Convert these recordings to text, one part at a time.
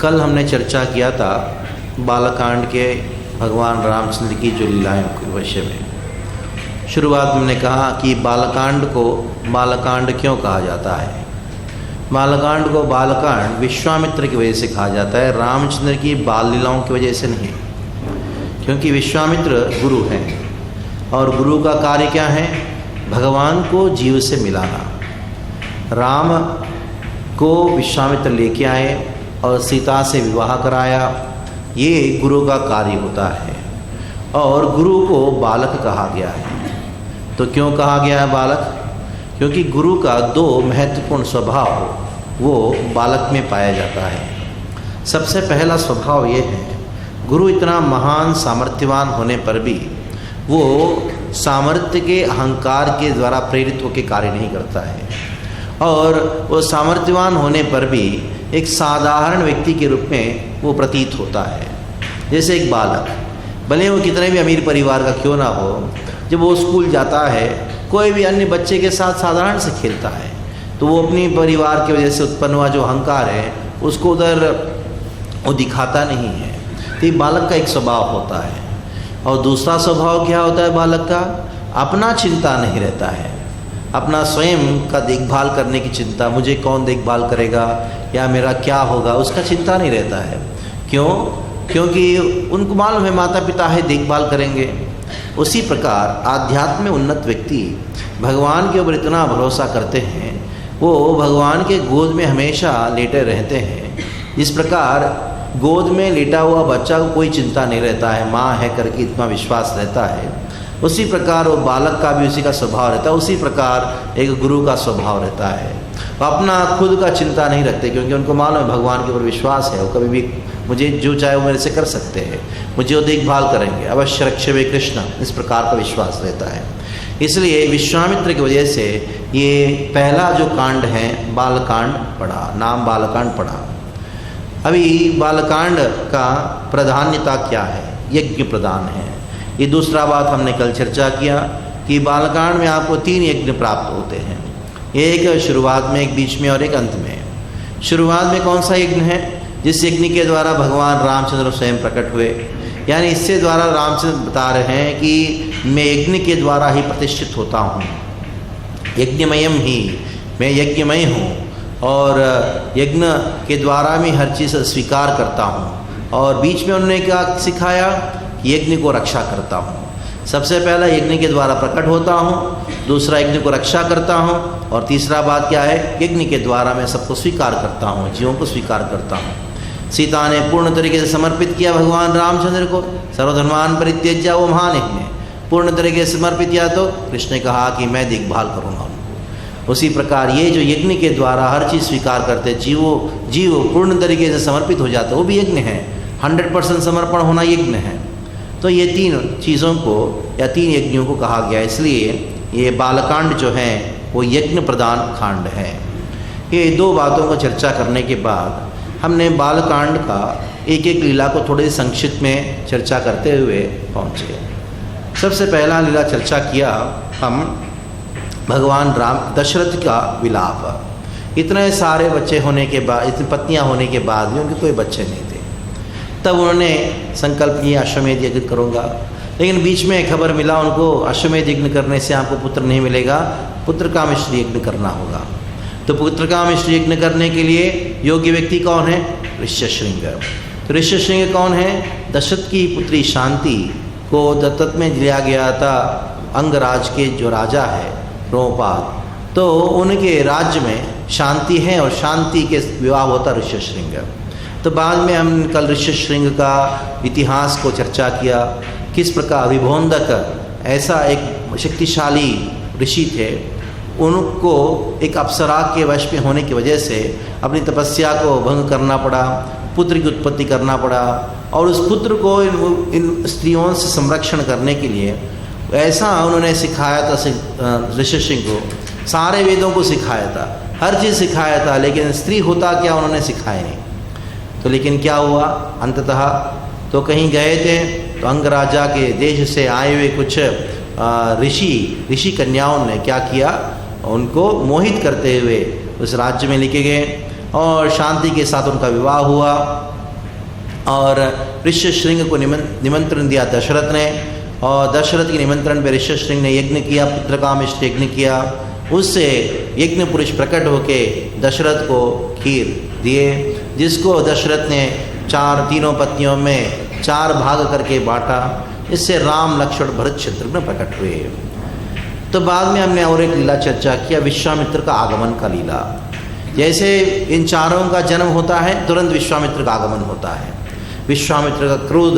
कल हमने चर्चा किया था बालकांड के भगवान रामचंद्र की जो लीलाएं के विषय में। शुरुआत में हमने कहा कि बालकांड को बालकांड क्यों कहा जाता है। बालकांड को बालकांड विश्वामित्र की वजह से कहा जाता है, रामचंद्र की बाल लीलाओं की वजह से नहीं, क्योंकि विश्वामित्र गुरु हैं और गुरु का कार्य क्या है? भगवान को जीव से मिलाना। राम को विश्वामित्र लेके आए और सीता से विवाह कराया, ये गुरु का कार्य होता है। और गुरु को बालक कहा गया है। तो क्यों कहा गया है बालक? क्योंकि गुरु का दो महत्वपूर्ण स्वभाव वो बालक में पाया जाता है। सबसे पहला स्वभाव ये है, गुरु इतना महान सामर्थ्यवान होने पर भी वो सामर्थ्य के अहंकार के द्वारा प्रेरित होकर कार्य नहीं करता है, और वो सामर्थ्यवान होने पर भी एक साधारण व्यक्ति के रूप में वो प्रतीत होता है। जैसे एक बालक, भले वो कितने भी अमीर परिवार का क्यों ना हो, जब वो स्कूल जाता है कोई भी अन्य बच्चे के साथ साधारण से खेलता है, तो वो अपनी परिवार की वजह से उत्पन्न हुआ जो अहंकार है उसको उधर वो दिखाता नहीं है। तो ये बालक का एक स्वभाव होता है। और दूसरा स्वभाव क्या होता है बालक का? अपना चिंता नहीं रहता है, अपना स्वयं का देखभाल करने की चिंता, मुझे कौन देखभाल करेगा या मेरा क्या होगा, उसका चिंता नहीं रहता है। क्यों? क्योंकि उनको मालूम है माता पिता है, देखभाल करेंगे। उसी प्रकार आध्यात्म में उन्नत व्यक्ति भगवान के ऊपर इतना भरोसा करते हैं, वो भगवान के गोद में हमेशा लेटे रहते हैं। जिस प्रकार गोद में लेटा हुआ बच्चा को कोई चिंता नहीं रहता है, माँ है करके इतना विश्वास रहता है, उसी प्रकार वो बालक का भी उसी का स्वभाव रहता है। उसी प्रकार एक गुरु का स्वभाव रहता है, वो अपना खुद का चिंता नहीं रखते, क्योंकि उनको मालूम है भगवान के ऊपर विश्वास है, वो कभी भी मुझे जो चाहे वो मेरे से कर सकते हैं, मुझे वो देखभाल करेंगे, अवश्य रक्षवे कृष्ण, इस प्रकार का विश्वास रहता है। इसलिए विश्वामित्र की वजह से ये पहला जो कांड है बालकांड पड़ा, नाम बालकांड पड़ा। अभी बालकांड का प्राधान्यता क्या है? यज्ञ प्रदान है। ये दूसरा बात हमने कल चर्चा किया कि बालकांड में आपको 3 यज्ञ प्राप्त होते हैं, एक शुरुआत में, एक बीच में और एक अंत में। शुरुआत में कौन सा यज्ञ है? जिस यज्ञ के द्वारा भगवान रामचंद्र स्वयं प्रकट हुए, यानी इससे द्वारा रामचंद्र बता रहे हैं कि मैं यज्ञ के द्वारा ही प्रतिष्ठित होता हूँ, यज्ञमयम ही, मैं यज्ञमय हूँ और यज्ञ के द्वारा मैं हर चीज़ स्वीकार करता हूँ। और बीच में उन्होंने क्या सिखाया? यज्ञ को रक्षा करता हूँ। सबसे पहला यज्ञ के द्वारा प्रकट होता हूँ, दूसरा यज्ञ को रक्षा करता हूँ, और तीसरा बात क्या है? यज्ञ के द्वारा मैं सबको स्वीकार करता हूँ, जीवों को स्वीकार करता हूँ। सीता ने पूर्ण तरीके से समर्पित किया भगवान रामचंद्र को, सर्वधर्मान परित्यज्य वो महान यज्ञ, पूर्ण तरीके से समर्पित किया। तो कृष्ण ने कहा कि मैं देखभाल करूँगा उनको। उसी प्रकार ये जो यज्ञ के द्वारा हर चीज़ स्वीकार करते, जीव पूर्ण तरीके से समर्पित हो जाते, वो भी यज्ञ है। 100% समर्पण होना यज्ञ है। तो ये 3 चीज़ों को या 3 यज्ञों को कहा गया, इसलिए ये बालकांड जो है वो यज्ञ प्रदान कांड है। ये 2 बातों को चर्चा करने के बाद हमने बालकांड का एक एक लीला को थोड़ी संक्षिप्त में चर्चा करते हुए पहुँचे। सबसे पहला लीला चर्चा किया हम भगवान राम दशरथ का विलाप। इतने सारे बच्चे होने के बाद, इतनी पत्नियाँ होने के बाद भी उनके कोई बच्चे नहीं थे। तब उन्होंने संकल्प किया अश्वमेध यज्ञ करूँगा, लेकिन बीच में खबर मिला उनको अश्वमेध यज्ञ करने से आपको पुत्र नहीं मिलेगा, पुत्र कामेष्टि यज्ञ करना होगा। तो पुत्र कामेष्टि यज्ञ करने के लिए योग्य व्यक्ति कौन है? ऋष्यशृंग। तो ऋष्यशृंग कौन है? दशरथ की पुत्री शांति को दत्तक में लिया गया था अंगराज के जो राजा है रोमपाद, तो उनके राज्य में शांति है और शांति के विवाह होता ऋष्यशृंग। तो बाद में हम कल ऋष्यशृंग का इतिहास को चर्चा किया, किस प्रकार विभोंदक ऐसा एक शक्तिशाली ऋषि थे, उनको एक अप्सरा के वश में होने की वजह से अपनी तपस्या को भंग करना पड़ा, पुत्र की उत्पत्ति करना पड़ा, और उस पुत्र को इन स्त्रियों से संरक्षण करने के लिए ऐसा उन्होंने सिखाया था ऋषिशृंग को, सारे वेदों को सिखाया था, हर चीज़ सिखाया था, लेकिन स्त्री होता क्या उन्होंने सिखाया नहीं। तो लेकिन क्या हुआ अंततः? तो कहीं गए थे तो अंग राजा के देश से आए हुए कुछ ऋषि कन्याओं ने क्या किया, उनको मोहित करते हुए उस राज्य में लेके गए और शांति के साथ उनका विवाह हुआ। और ऋष्यशृंग को निमंत्रण दिया दशरथ ने, और दशरथ के निमंत्रण पर ऋष्यशृंग ने यज्ञ किया, पुत्रकामेष्टि यज्ञ किया। उससे यज्ञ पुरुष प्रकट होके दशरथ को खीर दिए, जिसको दशरथ ने तीनों पत्नियों में 4 भाग करके बांटा। इससे राम लक्ष्मण भरत शत्रुघ्न प्रकट हुए। तो बाद में हमने और एक लीला चर्चा किया, विश्वामित्र का आगमन का लीला। जैसे इन चारों का जन्म होता है, तुरंत विश्वामित्र का आगमन होता है। विश्वामित्र का क्रोध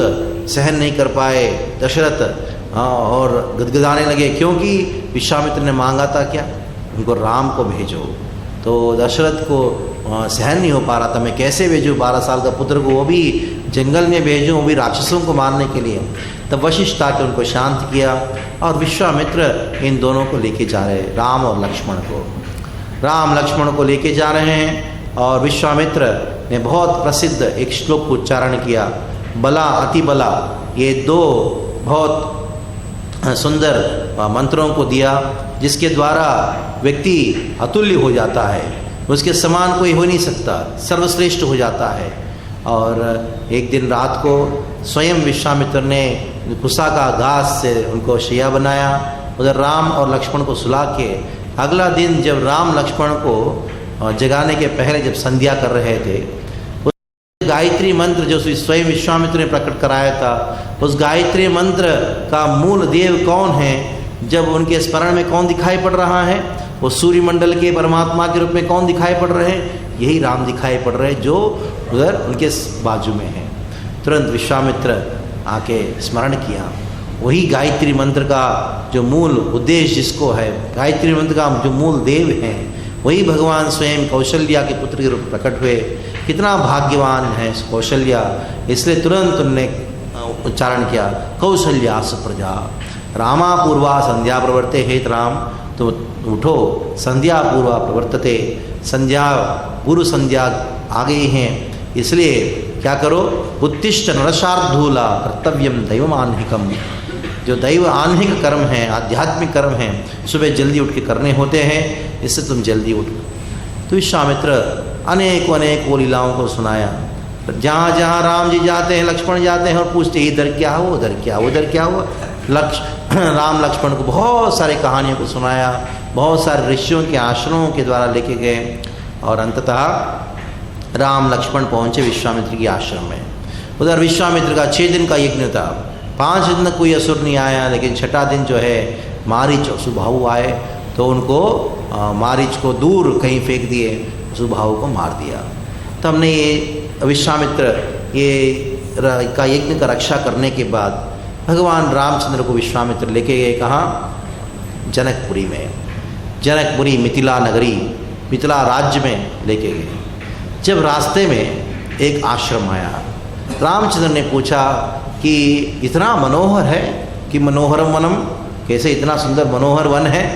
सहन नहीं कर पाए दशरथ और गदगदाने लगे, क्योंकि विश्वामित्र ने मांगा था क्या, उनको राम को भेजो। तो दशरथ को सहन नहीं हो पा रहा था, मैं कैसे भेजूँ 12 साल का पुत्र को, वो भी जंगल में भेजूँ, वो भी राक्षसों को मारने के लिए। तब वशिष्ठ आके उनको शांत किया, और विश्वामित्र इन दोनों को लेके जा रहे, राम और लक्ष्मण को, राम लक्ष्मण को लेके जा रहे हैं। और विश्वामित्र ने बहुत प्रसिद्ध एक श्लोक को उच्चारण किया, बला अति बला, ये 2 बहुत सुंदर मंत्रों को दिया, जिसके द्वारा व्यक्ति अतुल्य हो जाता है, उसके समान कोई हो नहीं सकता, सर्वश्रेष्ठ हो जाता है। और एक दिन रात को स्वयं विश्वामित्र ने कुसा का घास से उनको शैया बनाया, उधर राम और लक्ष्मण को सुला के अगला दिन जब राम लक्ष्मण को जगाने के पहले जब संध्या कर रहे थे, उस गायत्री मंत्र जो स्वयं विश्वामित्र ने प्रकट कराया था, उस गायत्री मंत्र का मूल देव कौन है, जब उनके स्मरण में कौन दिखाई पड़ रहा है, वो सूर्यमंडल के परमात्मा के रूप में कौन दिखाई पड़ रहे हैं, यही राम दिखाई पड़ रहे हैं, जो उधर उनके बाजू में है। तुरंत विश्वामित्र आके स्मरण किया, वही गायत्री मंत्र का जो मूल उद्देश्य जिसको है, गायत्री मंत्र का जो मूल देव है, वही भगवान स्वयं कौशल्या के पुत्र के रूप में प्रकट हुए। कितना भाग्यवान है कौशल्या, इसलिए तुरंत उनने उच्चारण किया, कौशल्या सुप्रजा रामा पूर्वा संध्या प्रवर्ते, हे राम तो उठो, संध्या पूर्वा प्रवर्तते, संध्या गुरु संध्या आ गई हैं, इसलिए क्या करो, उत्तिष्ठ नरशार्दूला कर्तव्यम दैवमान्हिकम, जो दैव आन्हिक कर्म है, आध्यात्मिक कर्म है, सुबह जल्दी उठ के करने होते हैं, इससे तुम जल्दी उठो। तो विश्वामित्र अनेक वो लीलाओं को सुनाया। जहाँ जहाँ राम जी जाते हैं, लक्ष्मण जाते हैं और पूछते इधर क्या हुआ, उधर क्या हुआ, उधर क्या हुआ। राम लक्ष्मण को बहुत सारी कहानियों को सुनाया, बहुत सारे ऋषियों के आश्रमों के द्वारा लेके गए, और अंततः राम लक्ष्मण पहुँचे विश्वामित्र के आश्रम में। उधर विश्वामित्र का 6 दिन का यज्ञ था, 5 दिन तक कोई असुर नहीं आया, लेकिन 6ठा दिन जो है मारीच और सुबाहु आए, तो उनको मारीच को दूर कहीं फेंक दिए, सुबाहु को मार दिया। तो हमने ये विश्वामित्र ये का यज्ञ का रक्षा करने के बाद भगवान रामचंद्र को विश्वामित्र लेके गए, कहाँ, जनकपुरी में। जनकपुरी मिथिला नगरी, मिथिला राज्य में लेके गए। जब रास्ते में एक आश्रम आया, रामचंद्र ने पूछा कि इतना मनोहर है कि मनोहरम वनम, कैसे इतना सुंदर मनोहर वन है।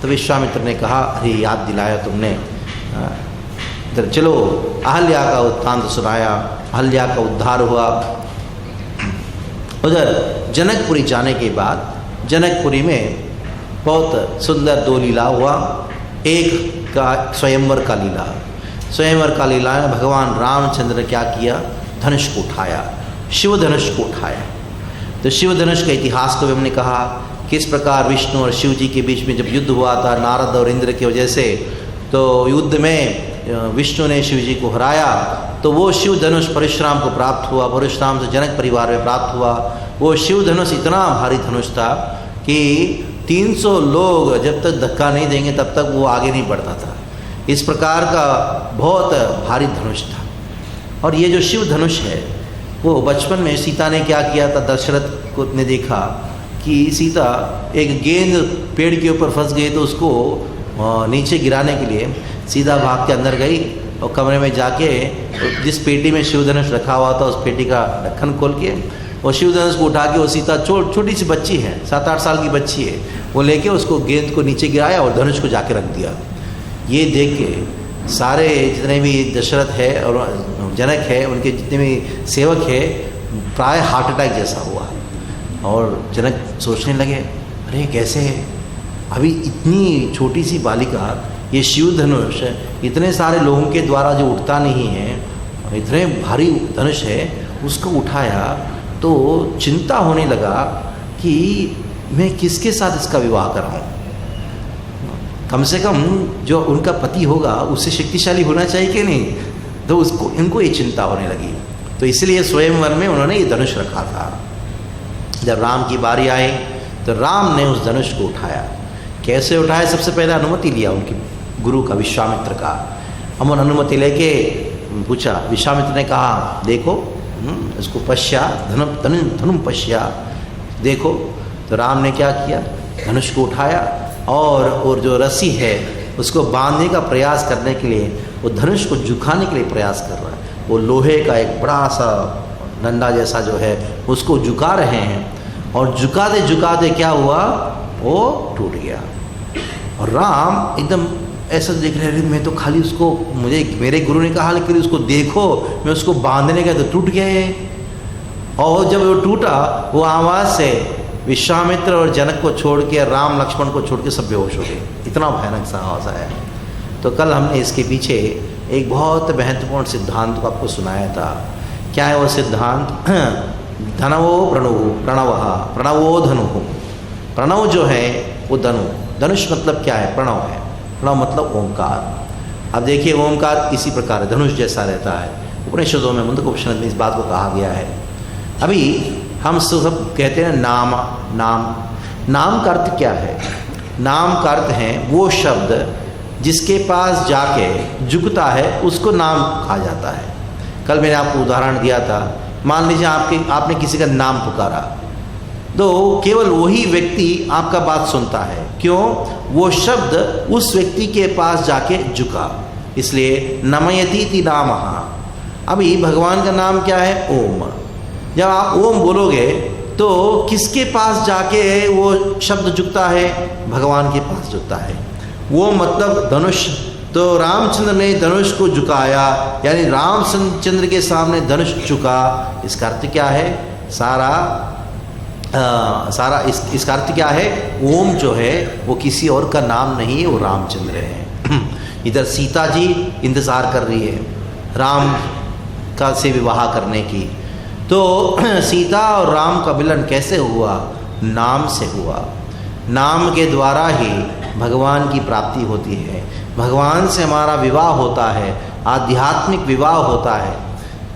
तो विश्वामित्र ने कहा, अरे याद दिलाया तुमने, इधर चलो। अहल्या का वृत्तांत सुनाया, अहल्या का उद्धार हुआ। उधर जनकपुरी जाने के बाद जनकपुरी में बहुत सुंदर 2 लीला हुआ। एक का स्वयंवर का लीला, स्वयंवर का लीला में भगवान रामचंद्र ने क्या किया, धनुष को उठाया, शिव धनुष को उठाया। तो शिव धनुष का इतिहास को भी हमने कहा, किस प्रकार विष्णु और शिव जी के बीच में जब युद्ध हुआ था नारद और इंद्र की वजह से, तो युद्ध में विष्णु ने शिव जी को हराया, तो वो शिव धनुष परशुराम को प्राप्त हुआ, परशुराम से जनक परिवार में प्राप्त हुआ। वो शिव धनुष इतना भारी धनुष था कि 300 लोग जब तक धक्का नहीं देंगे तब तक वो आगे नहीं बढ़ता था। इस प्रकार का बहुत भारी धनुष था। और ये जो शिव धनुष है, वो बचपन में सीता ने क्या किया था, दशरथ को ने देखा कि सीता एक गेंद पेड़ के ऊपर फंस गई, तो उसको नीचे गिराने के लिए सीधा भाग के अंदर गई और कमरे में जाके जिस पेटी में शिव धनुष रखा हुआ था, उस पेटी का ढक्कन खोल के और शिव धनुष को उठा के, वो सीता छोटी सी बच्ची है, 7-8 साल की बच्ची है, वो लेके उसको गेंद को नीचे गिराया और धनुष को जाके रख दिया। ये देख के सारे जितने भी दशरथ है और जनक है, उनके जितने भी सेवक है, प्राय हार्ट अटैक जैसा हुआ। और जनक सोचने लगे, अरे कैसे है, अभी इतनी छोटी सी बालिका ये शिव धनुष इतने सारे लोगों के द्वारा जो उठता नहीं है, इतने भारी धनुष है, उसको उठाया तो चिंता होने लगा कि मैं किसके साथ इसका विवाह कराऊं। कम से कम जो उनका पति होगा उससे शक्तिशाली होना चाहिए कि नहीं, तो उसको इनको ये चिंता होने लगी। तो इसलिए स्वयंवर में उन्होंने ये धनुष रखा था। जब राम की बारी आई तो राम ने उस धनुष को उठाया। कैसे उठाया? सबसे पहले अनुमति लिया उनके गुरु का, विश्वामित्र का। अमन अनुमति लेके पूछा। विश्वामित्र ने कहा देखो इसको पश्या धनुम पश्या, देखो। तो राम ने क्या किया? धनुष को उठाया और जो रस्सी है उसको बांधने का प्रयास करने के लिए, वो धनुष को झुकाने के लिए प्रयास कर रहा है। वो लोहे का एक बड़ा सा डंडा जैसा जो है उसको झुका रहे हैं, और झुकाते झुकाते क्या हुआ? वो टूट गया। और राम एकदम ऐसा देख रहे, मैं तो खाली उसको, मुझे मेरे गुरु ने कहा लेकिन उसको देखो, मैं उसको बांधने गया तो टूट गया है। और जब वो टूटा, वो आवाज़ से विश्वामित्र और जनक को छोड़ के, राम लक्ष्मण को छोड़ के सब बेहोश हो गए। इतना भयानक सा आवाज़ आया। तो कल हमने इसके पीछे एक बहुत महत्वपूर्ण सिद्धांत को आपको सुनाया था। क्या है वो सिद्धांत? धनवो प्रणवो धनु। प्रणव जो है वो धनुष मतलब क्या है? प्रणव है। प्रणव मतलब ओंकार। अब देखिए ओंकार इसी प्रकार धनुष जैसा रहता है। उपनिषदों में, मुंडकोपनिषद में इस बात को कहा गया है। अभी हम सब कहते हैं नाम का अर्थ क्या है? नाम का अर्थ है वो शब्द जिसके पास जाके झुकता है उसको नाम कहा जाता है। कल मैंने आपको उदाहरण दिया था। मान लीजिए आपने किसी का नाम पुकारा, तो केवल वही व्यक्ति आपका बात सुनता है। क्यों? वो शब्द उस व्यक्ति के पास जाके झुका, इसलिए नमयति इति नामः। अभी भगवान का नाम क्या है? ओम। जब आप ओम बोलोगे तो किसके पास जाके वो शब्द झुकता है? भगवान के पास झुकता है। वो मतलब धनुष। तो रामचंद्र ने धनुष को झुकाया, यानी रामचंद्र के सामने धनुष झुका। इसका अर्थ क्या है? इसका अर्थ क्या है? ओम जो है वो किसी और का नाम नहीं है, वो रामचंद्र है। इधर सीता जी इंतज़ार कर रही है राम का से विवाह करने की। तो सीता और राम का मिलन कैसे हुआ? नाम से हुआ। नाम के द्वारा ही भगवान की प्राप्ति होती है, भगवान से हमारा विवाह होता है, आध्यात्मिक विवाह होता है।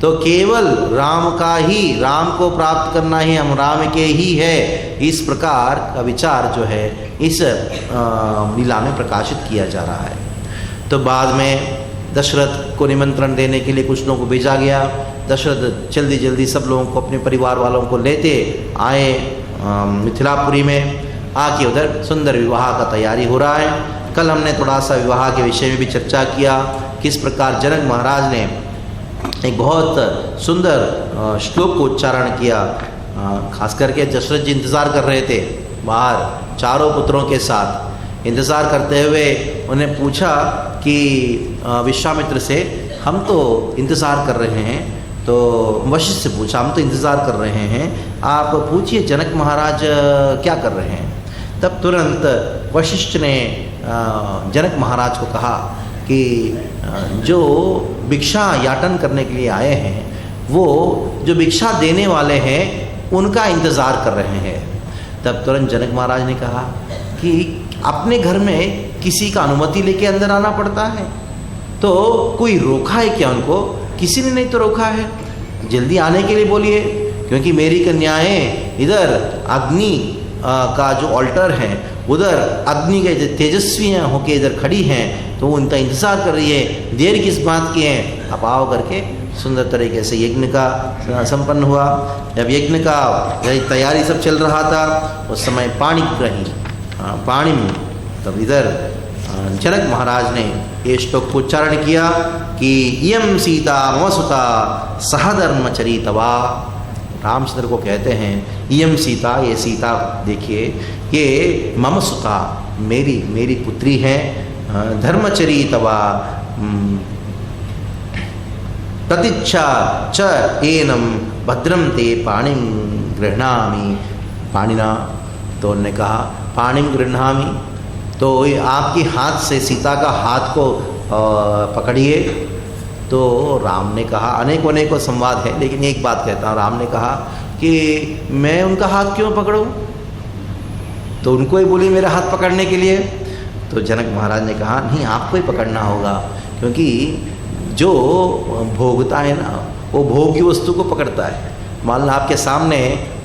तो केवल राम का ही, राम को प्राप्त करना ही हम राम के ही है, इस प्रकार का विचार जो है इस लीला में प्रकाशित किया जा रहा है। तो बाद में दशरथ को निमंत्रण देने के लिए कुछ लोगों को भेजा गया। दशरथ जल्दी जल्दी सब लोगों को, अपने परिवार वालों को लेते आए मिथिलापुरी में। आके उधर सुंदर विवाह का तैयारी हो रहा है। कल हमने थोड़ा सा विवाह के विषय में भी चर्चा किया, किस प्रकार जनक महाराज ने एक बहुत सुंदर श्लोक को उच्चारण किया। खास करके दशरथ जी इंतज़ार कर रहे थे बाहर चारों पुत्रों के साथ। इंतज़ार करते हुए उन्हें पूछा कि विश्वामित्र से, हम तो इंतज़ार कर रहे हैं। तो वशिष्ठ से पूछा, हम तो इंतज़ार कर रहे हैं, आप पूछिए जनक महाराज क्या कर रहे हैं। तब तुरंत वशिष्ठ ने जनक महाराज को कहा कि जो भिक्षा याटन करने के लिए आए हैं, वो जो भिक्षा देने वाले हैं उनका इंतज़ार कर रहे हैं। तब तुरंत जनक महाराज ने कहा कि अपने घर में किसी का अनुमति लेके अंदर आना पड़ता है, तो कोई रोका है क्या उनको? किसी ने नहीं तो रोका है, जल्दी आने के लिए बोलिए, क्योंकि मेरी कन्याएं इधर अग्नि का जो ऑल्टर है उधर अग्नि के तेजस्वी होके इधर खड़ी हैं, तो वो उनका इंतज़ार कर रही है। देर किस बात की है? आप आओ करके सुंदर तरीके से यज्ञ का संपन्न हुआ। जब यज्ञ का तैयारी सब चल रहा था, उस समय पाणी में तब इधर जनक महाराज ने ये श्लोक को उच्चारण किया कि इयं सीता मम सुता सहधर्मचरितवा। रामचंद्र को कहते हैं इयं सीता, ये सीता देखिए, ये मम सुता, मेरी पुत्री है। धर्मचरितवा प्रतीक्षा च एनम भद्रम ते पाणिम गृह्णामि पाणिना। तो उन्होंने कहा पाणिम गृह्णामि, तो आपकी हाथ से सीता का हाथ को पकड़िए। तो राम ने कहा, अनेकों संवाद है, लेकिन एक बात कहता हूँ, राम ने कहा कि मैं उनका हाथ क्यों पकड़ूं? तो उनको ही बोली मेरा हाथ पकड़ने के लिए। तो जनक महाराज ने कहा नहीं, आपको ही पकड़ना होगा, क्योंकि जो भोगता है ना वो भोग की वस्तु को पकड़ता है। मान लो आपके सामने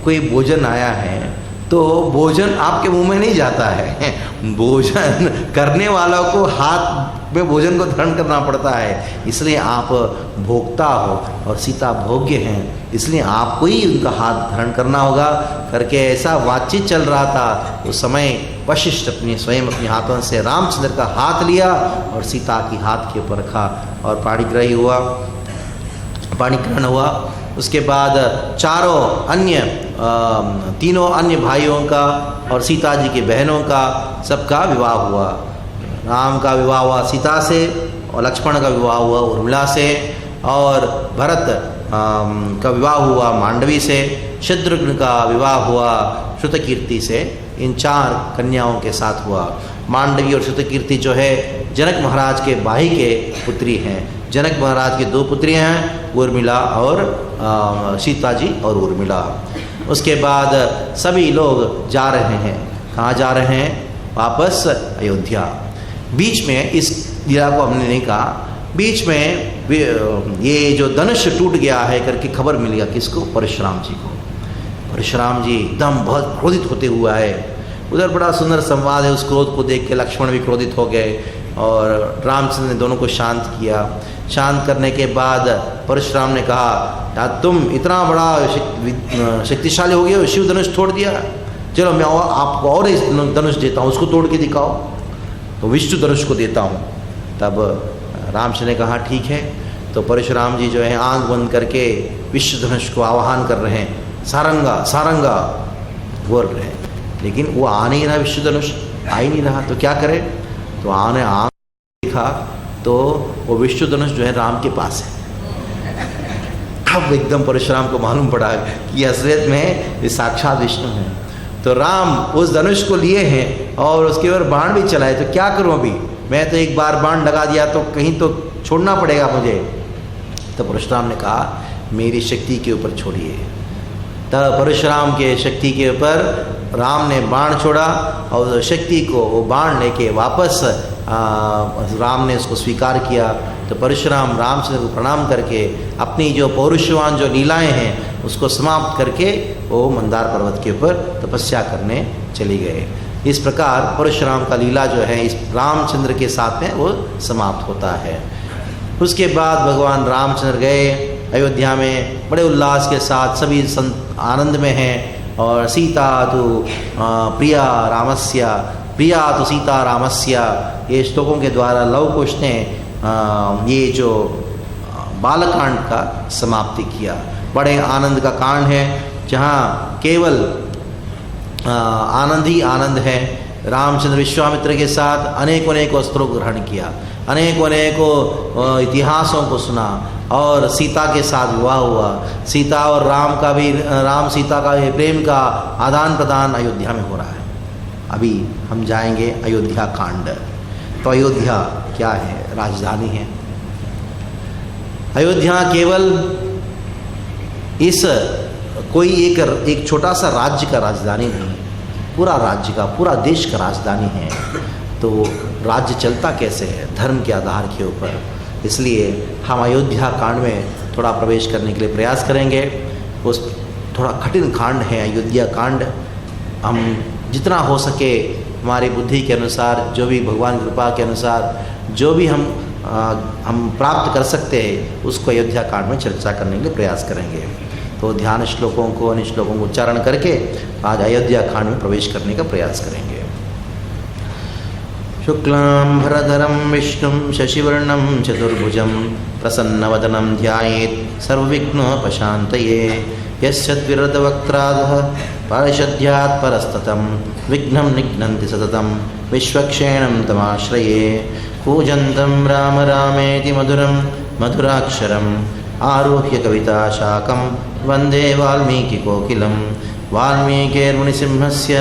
कोई भोजन आया है तो भोजन आपके मुंह में नहीं जाता है, भोजन करने वालों को हाथ में भोजन को धारण करना पड़ता है। इसलिए आप भोक्ता हो और सीता भोग्य हैं, इसलिए आपको ही उनका हाथ धारण करना होगा करके ऐसा बातचीत चल रहा था। उस समय वशिष्ठ स्वयं अपने हाथों से रामचंद्र का हाथ लिया और सीता की हाथ के ऊपर रखा और पाणिग्रहण हुआ। उसके बाद तीनों अन्य भाइयों का और सीता जी की बहनों का सबका विवाह हुआ। राम का विवाह हुआ सीता से, और लक्ष्मण का विवाह हुआ उर्मिला से, और भरत का विवाह हुआ मांडवी से, शत्रुघ्न का विवाह हुआ श्रुतकीर्ति से। इन 4 कन्याओं के साथ हुआ। मांडवी और श्रुतकीर्ति जो है जनक महाराज के भाई के पुत्री हैं। जनक महाराज की 2 पुत्रियां हैं, उर्मिला और सीता जी और उर्मिला। उसके बाद सभी लोग जा रहे हैं, कहाँ जा रहे हैं? वापस अयोध्या। बीच में इस लीला को हमने नहीं कहा, बीच में ये जो धनुष टूट गया है करके खबर मिल गया किसको? परशुराम जी को। परशुराम जी एकदम बहुत क्रोधित होते हुआ है। उधर बड़ा सुंदर संवाद है, उस क्रोध को देख के लक्ष्मण भी क्रोधित हो गए और रामचंद्र ने दोनों को शांत किया। शांत करने के बाद परशुराम ने कहा, यार तुम इतना बड़ा शक्तिशाली हो गए, शिव धनुष तोड़ दिया, चलो मैं आपको और इस धनुष देता हूँ, उसको तोड़ के दिखाओ। तो विष्णु धनुष को देता हूँ। तब रामचंद्र ने कहा ठीक है। तो परशुराम जी जो है आंख बंद करके विष्णु धनुष को आवाहन कर रहे हैं, सारंगा सारंगा बोल रहे हैं, लेकिन वो आ नहीं रहा, विष्णु धनुष आ ही नहीं रहा। तो क्या करे? तो आने आंख देखा तो वो विष्णु धनुष जो है राम के पास है। अब एकदम परशुराम को मालूम पड़ा कि असलियत में ये साक्षात विष्णु हैं। तो राम उस धनुष को लिए हैं और उसके ऊपर बाण भी चलाए। तो क्या करूं अभी, मैं तो एक बार बाण लगा दिया तो कहीं तो छोड़ना पड़ेगा मुझे। तो परशुराम ने कहा मेरी शक्ति के ऊपर छोड़िए। तब परशुराम के शक्ति के ऊपर राम ने बाण छोड़ा और शक्ति को वो बाण लेके वापस राम ने उसको स्वीकार किया। तो परशुराम रामचंद्र को प्रणाम करके अपनी जो पौरुषवान जो लीलाएं हैं उसको समाप्त करके वो मंदार पर्वत के ऊपर तपस्या करने चले गए। इस प्रकार परशुराम का लीला जो है इस रामचंद्र के साथ में वो समाप्त होता है। उसके बाद भगवान रामचंद्र गए अयोध्या में, बड़े उल्लास के साथ सभी आनंद में हैं। और सीता तो प्रिया रामस्य, प्रिया तो सीता रामस्य, ये श्लोकों के द्वारा लव कुश ने ये जो बालकांड का समाप्ति किया। बड़े आनंद का कांड है जहाँ केवल आनंद ही आनंद है। रामचंद्र विश्वामित्र के साथ अनेकों अस्त्रों को ग्रहण किया, अनेकों इतिहासों को सुना और सीता के साथ विवाह हुआ। सीता और राम सीता का प्रेम का आदान प्रदान अयोध्या में हो रहा है। अभी हम जाएंगे अयोध्या कांड। तो अयोध्या क्या है? राजधानी है। अयोध्या केवल इस कोई एक छोटा सा राज्य का राजधानी नहीं, पूरा राज्य का, पूरा देश का राजधानी है। तो राज्य चलता कैसे है? धर्म के आधार के ऊपर। इसलिए हम अयोध्या कांड में थोड़ा प्रवेश करने के लिए प्रयास करेंगे। उस थोड़ा कठिन कांड है अयोध्या कांड। हम जितना हो सके हमारी बुद्धि के अनुसार, जो भी भगवान की कृपा के अनुसार जो भी हम प्राप्त कर सकते हैं उसको अयोध्या कांड में चर्चा करने के लिए प्रयास करेंगे। तो ध्यान श्लोकों को, अन्य श्लोकों को उच्चारण करके आज अयोध्या कांड में प्रवेश करने का प्रयास करेंगे। शुक्लां भरधरं विष्णुं शशिवर्णं चतुर्भुजं प्रसन्नवदनं ध्यायेत् सर्वविघ्नोपशान्तये। यस्य द्विरदवक्त्रादः पारिषद्यात् परस्ततं विघ्नं निघ्नन्ति सततं विश्वक्षेणं तमाश्रये। कूजन्तं राम रामेति मधुरं मधुराक्षरम् आरुह्य कविताशाकं वन्दे वाल्मीकिकोकिलं। वाल्मीकिर्मुनिसिंहस्य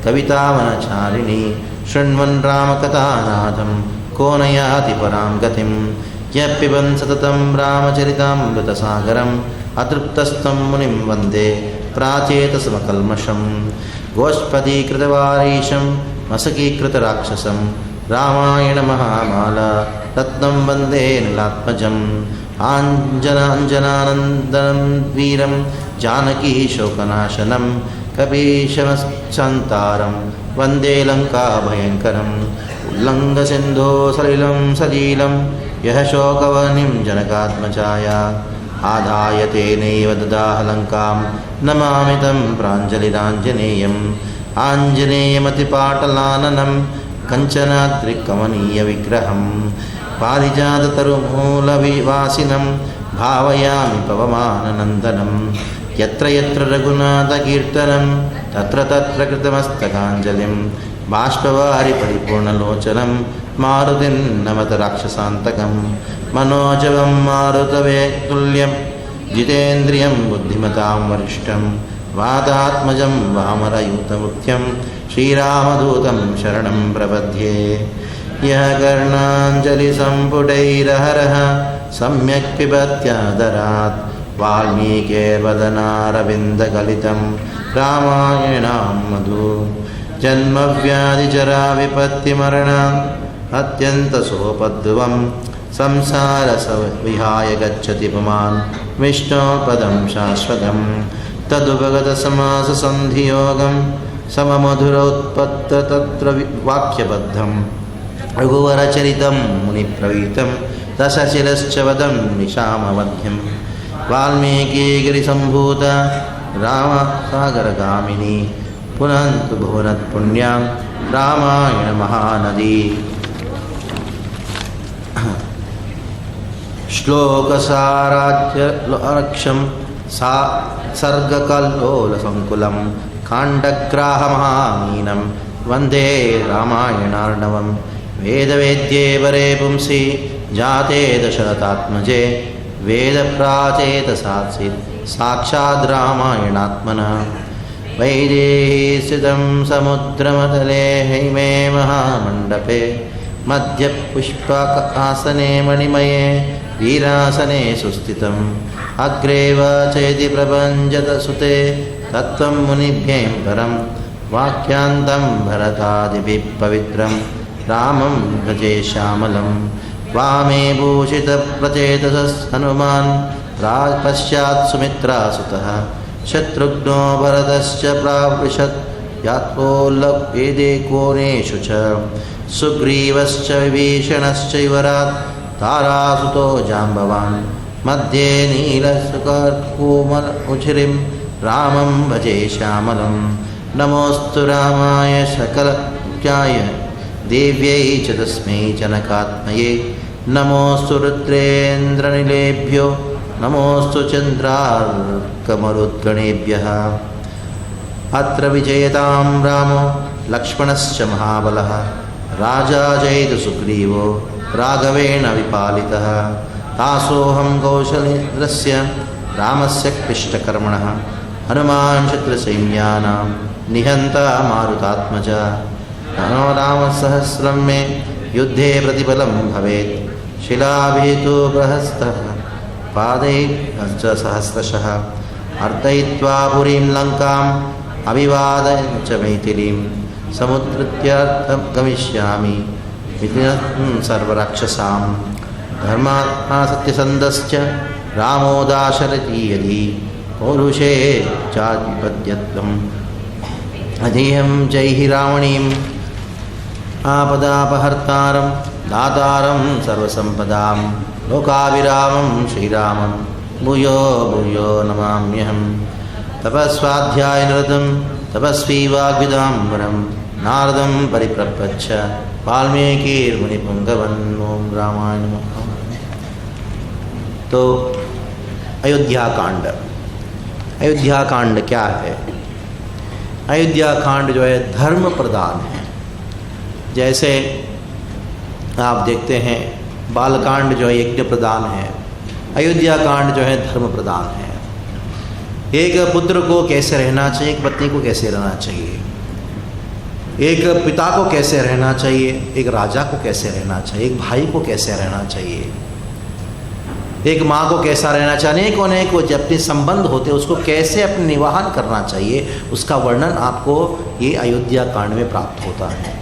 कवितावनचारिणी शृण्वन् रामकथानाथं को न याति परां गतिं यः पिबन् सततं रामचरितामृतसागरम् अतृप्तस्तं मुनिं वन्दे प्राचेतसमकल्मषं गोष्पदीकृतवारीशं मसकीकृतराक्षसं रामायणमहामाला रत्नं वन्दे नीलात्मजम् आञ्जनानन्दनं वीरं जानकी शोकनाशनं कपीशमसन्तारं वन्दे लङ्काभयङ्करम् उल्लङ्घसिन्धो सलिलं सलीलं यः शोकवह्निं जनकात्मजाया आधाय तेनैव ददाह लङ्कां नमामि तं प्राञ्जलिराञ्जनेयम् आञ्जनेयमतिपाटलाननं कञ्चनाद्रिकमनीयविग्रहं पारिजाततरुमूलविवासिनं भावयामि पवमाननन्दनं यत्र यत्र रघुनाथकीर्तनं तत्र तत्र कृतमस्तकाञ्जलिं बाष्पवारि परिपूर्णलोचनं मारुतिं नमत राक्षसान्तकं मनोजवं मारुतवेतुल्यं जितेन्द्रियं बुद्धिमतां वरिष्ठं वातात्मजं वामरयूतमुख्यं श्रीरामदूतं शरणं प्रपद्ये यः कर्णाञ्जलिसम्पुटैरहरः सम्यक् पिबत्यादरात् वाल्मीकिर्वदनारविन्दगलितं रामायणां मधु जन्मव्याधिजराविपत्तिमरणाम् अत्यन्तसोपद्रुवं संसारसविहाय गच्छति पुमान् विष्णोपदं शाश्वतं तदुपगतसमाससन्धियोगं सममधुरोत्पत्त तत्र वाक्यबद्धं रघुवरचरितं मुनिप्रवीतं दशशिरश्च वदं निशामवध्यं वाल्मीकिगिरिसम्भूत रामसागरगामिनी पुनन्तु भुवनत्पुण्यां रामायणमहानदी श्लोकसाराज्यलक्षं सा सर्गकल्लोलसङ्कुलं काण्डग्राहमहामीनं वन्दे रामायणार्णवं वेदवेद्ये वरे पुंसि जाते दशरथात्मजे वेदप्राचेतसात्सित् साक्षाद् रामायणात्मनः वैदेही स्थितं समुद्रमतले हैमे महामण्डपे मध्यपुष्पासने मणिमये वीरासने सुस्थितम् अग्रे वाचयति प्रपञ्चतसुते तत्त्वं मुनिभ्यें परं वाक्यान्तं भरतादिभिः पवित्रं रामं भजे श्यामलं वामे भूषितप्रचेतसः पश्चात् सुमित्रासुतः शत्रुघ्नो भरतश्च प्रावृशत् यात्पोल्लभेदे कोणेषु च सुग्रीवश्च विभीषणश्च युवरात् तारासुतो जाम्बवान् मध्ये नीलसुकर्कोमलमुचिरिं रामं भजे श्यामलं नमोऽस्तु रामाय सकलमुख्याय देव्यै च तस्मै जनकात्मये नमोऽस्तु रुद्रेन्द्रनिलेभ्यो नमोऽस्तु चन्द्रार्कमरुद्गणेभ्यः अत्र विजयतां रामो लक्ष्मणश्च महाबलः राजा जयतु सुग्रीवो राघवेण विपालितः तासोऽहं कौशलेन्द्रस्य रामस्य क्लिष्टकर्मणः हनुमान् शत्रुसैन्यानां निहन्ता मारुतात्मजा रामसहस्रं मे युद्धे प्रतिफलं भवेत् शिलाभिः तु प्रहस्तः पादैश्च सहस्रशः अर्दयित्वा पुरीं लङ्काम् अभिवादयञ्च मैथिलीं समुद्धृत्यार्थं गमिष्यामि सर्वराक्षसां धर्मात्मा सत्यसन्धश्च रामो दाशरथी यदि पौरुषे चाधिपत्यत्वम् अधेयं जैहि रावणीम् आपदापहर्तारं दातारं सर्वसम्पदां लोकाभिरामं श्रीरामं भूयो भूयो नमाम्यहम् तपस्वाध्यायनिरतं तपस्वी वाग्विदाम्बरं नारदं परिप्रपच्छ वाल्मीकिर्मुनिपुङ्गवन् ओं रामाय नमः। तो अयोध्या कांड, अयोध्या कांड क्या है? अयोध्या कांड जो है धर्म प्रधान है। जैसे आप देखते हैं बालकांड जो है यज्ञ प्रधान है, अयोध्या कांड जो है धर्म प्रधान है। एक पुत्र को कैसे रहना चाहिए, एक पत्नी को कैसे रहना चाहिए, एक पिता को कैसे रहना चाहिए, एक राजा को कैसे रहना चाहिए, एक भाई को कैसे रहना चाहिए, एक माँ को कैसा रहना चाहिए, अनेक वो जब अपने संबंध होते हैं उसको कैसे अपने निवाहन करना चाहिए, उसका वर्णन आपको ये अयोध्या कांड में प्राप्त होता है।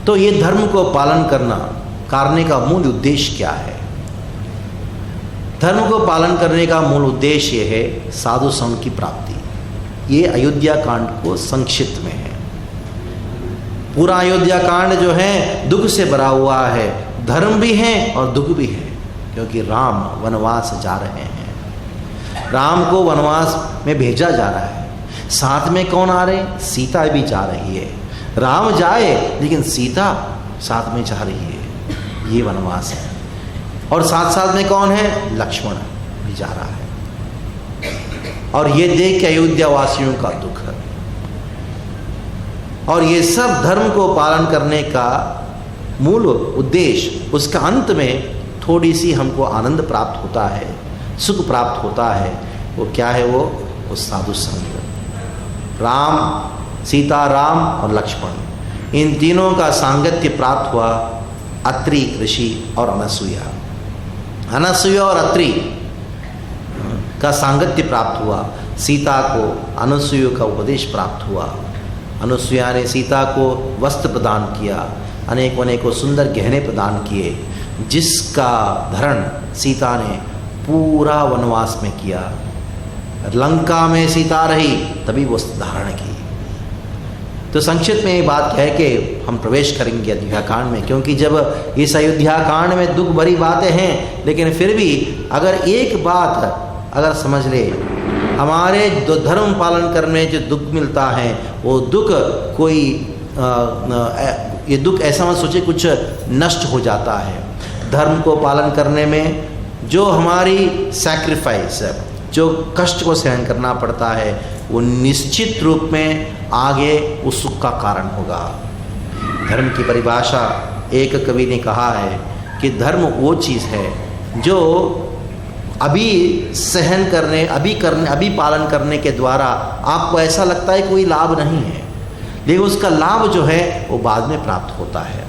तो ये धर्म को पालन करने का मूल उद्देश्य क्या है? धर्म को पालन करने का मूल उद्देश्य ये है साधु संघ की प्राप्ति। ये अयोध्या कांड को संक्षिप्त में है। पूरा अयोध्या कांड जो है दुख से भरा हुआ है, धर्म भी है और दुख भी है, क्योंकि राम वनवास जा रहे हैं। राम को वनवास में भेजा जा रहा है। साथ में कौन आ रहे? सीता भी जा रही है। राम जाए लेकिन सीता साथ में जा रही है, ये वनवास है। और साथ साथ में कौन है? लक्ष्मण भी जा रहा है। और ये देख के अयोध्या वासियों का दुख है। और ये सब धर्म को पालन करने का मूल उद्देश्य, उसका अंत में थोड़ी सी हमको आनंद प्राप्त होता है, सुख प्राप्त होता है। वो क्या है? वो साधु संग। राम, सीता, राम और लक्ष्मण, इन तीनों का सांगत्य प्राप्त हुआ अत्रि ऋषि और अनसुया। अनसुया और अत्रि का सांगत्य प्राप्त हुआ। सीता को अनसुया का उपदेश प्राप्त हुआ। अनुसुया ने सीता को वस्त्र प्रदान किया, अनेकों सुंदर गहने प्रदान किए, जिसका धरण सीता ने पूरा वनवास में किया। लंका में सीता रही तभी वस्त्र धारण की। तो संक्षिप्त में ये बात कह के हम प्रवेश करेंगे अयोध्या कांड में, क्योंकि जब इस अयोध्या कांड में दुख भरी बातें हैं, लेकिन फिर भी अगर एक बात अगर समझ ले, हमारे धर्म पालन करने में जो दुख मिलता है वो दुख कोई ये दुख ऐसा मत सोचे कुछ नष्ट हो जाता है। धर्म को पालन करने में जो हमारी सैक्रिफाइस है, जो कष्ट को सहन करना पड़ता है, वो निश्चित रूप में आगे उस सुख का कारण होगा। धर्म की परिभाषा एक कवि ने कहा है कि धर्म वो चीज़ है जो अभी सहन करने, अभी पालन करने के द्वारा आपको ऐसा लगता है कोई लाभ नहीं है, लेकिन उसका लाभ जो है वो बाद में प्राप्त होता है।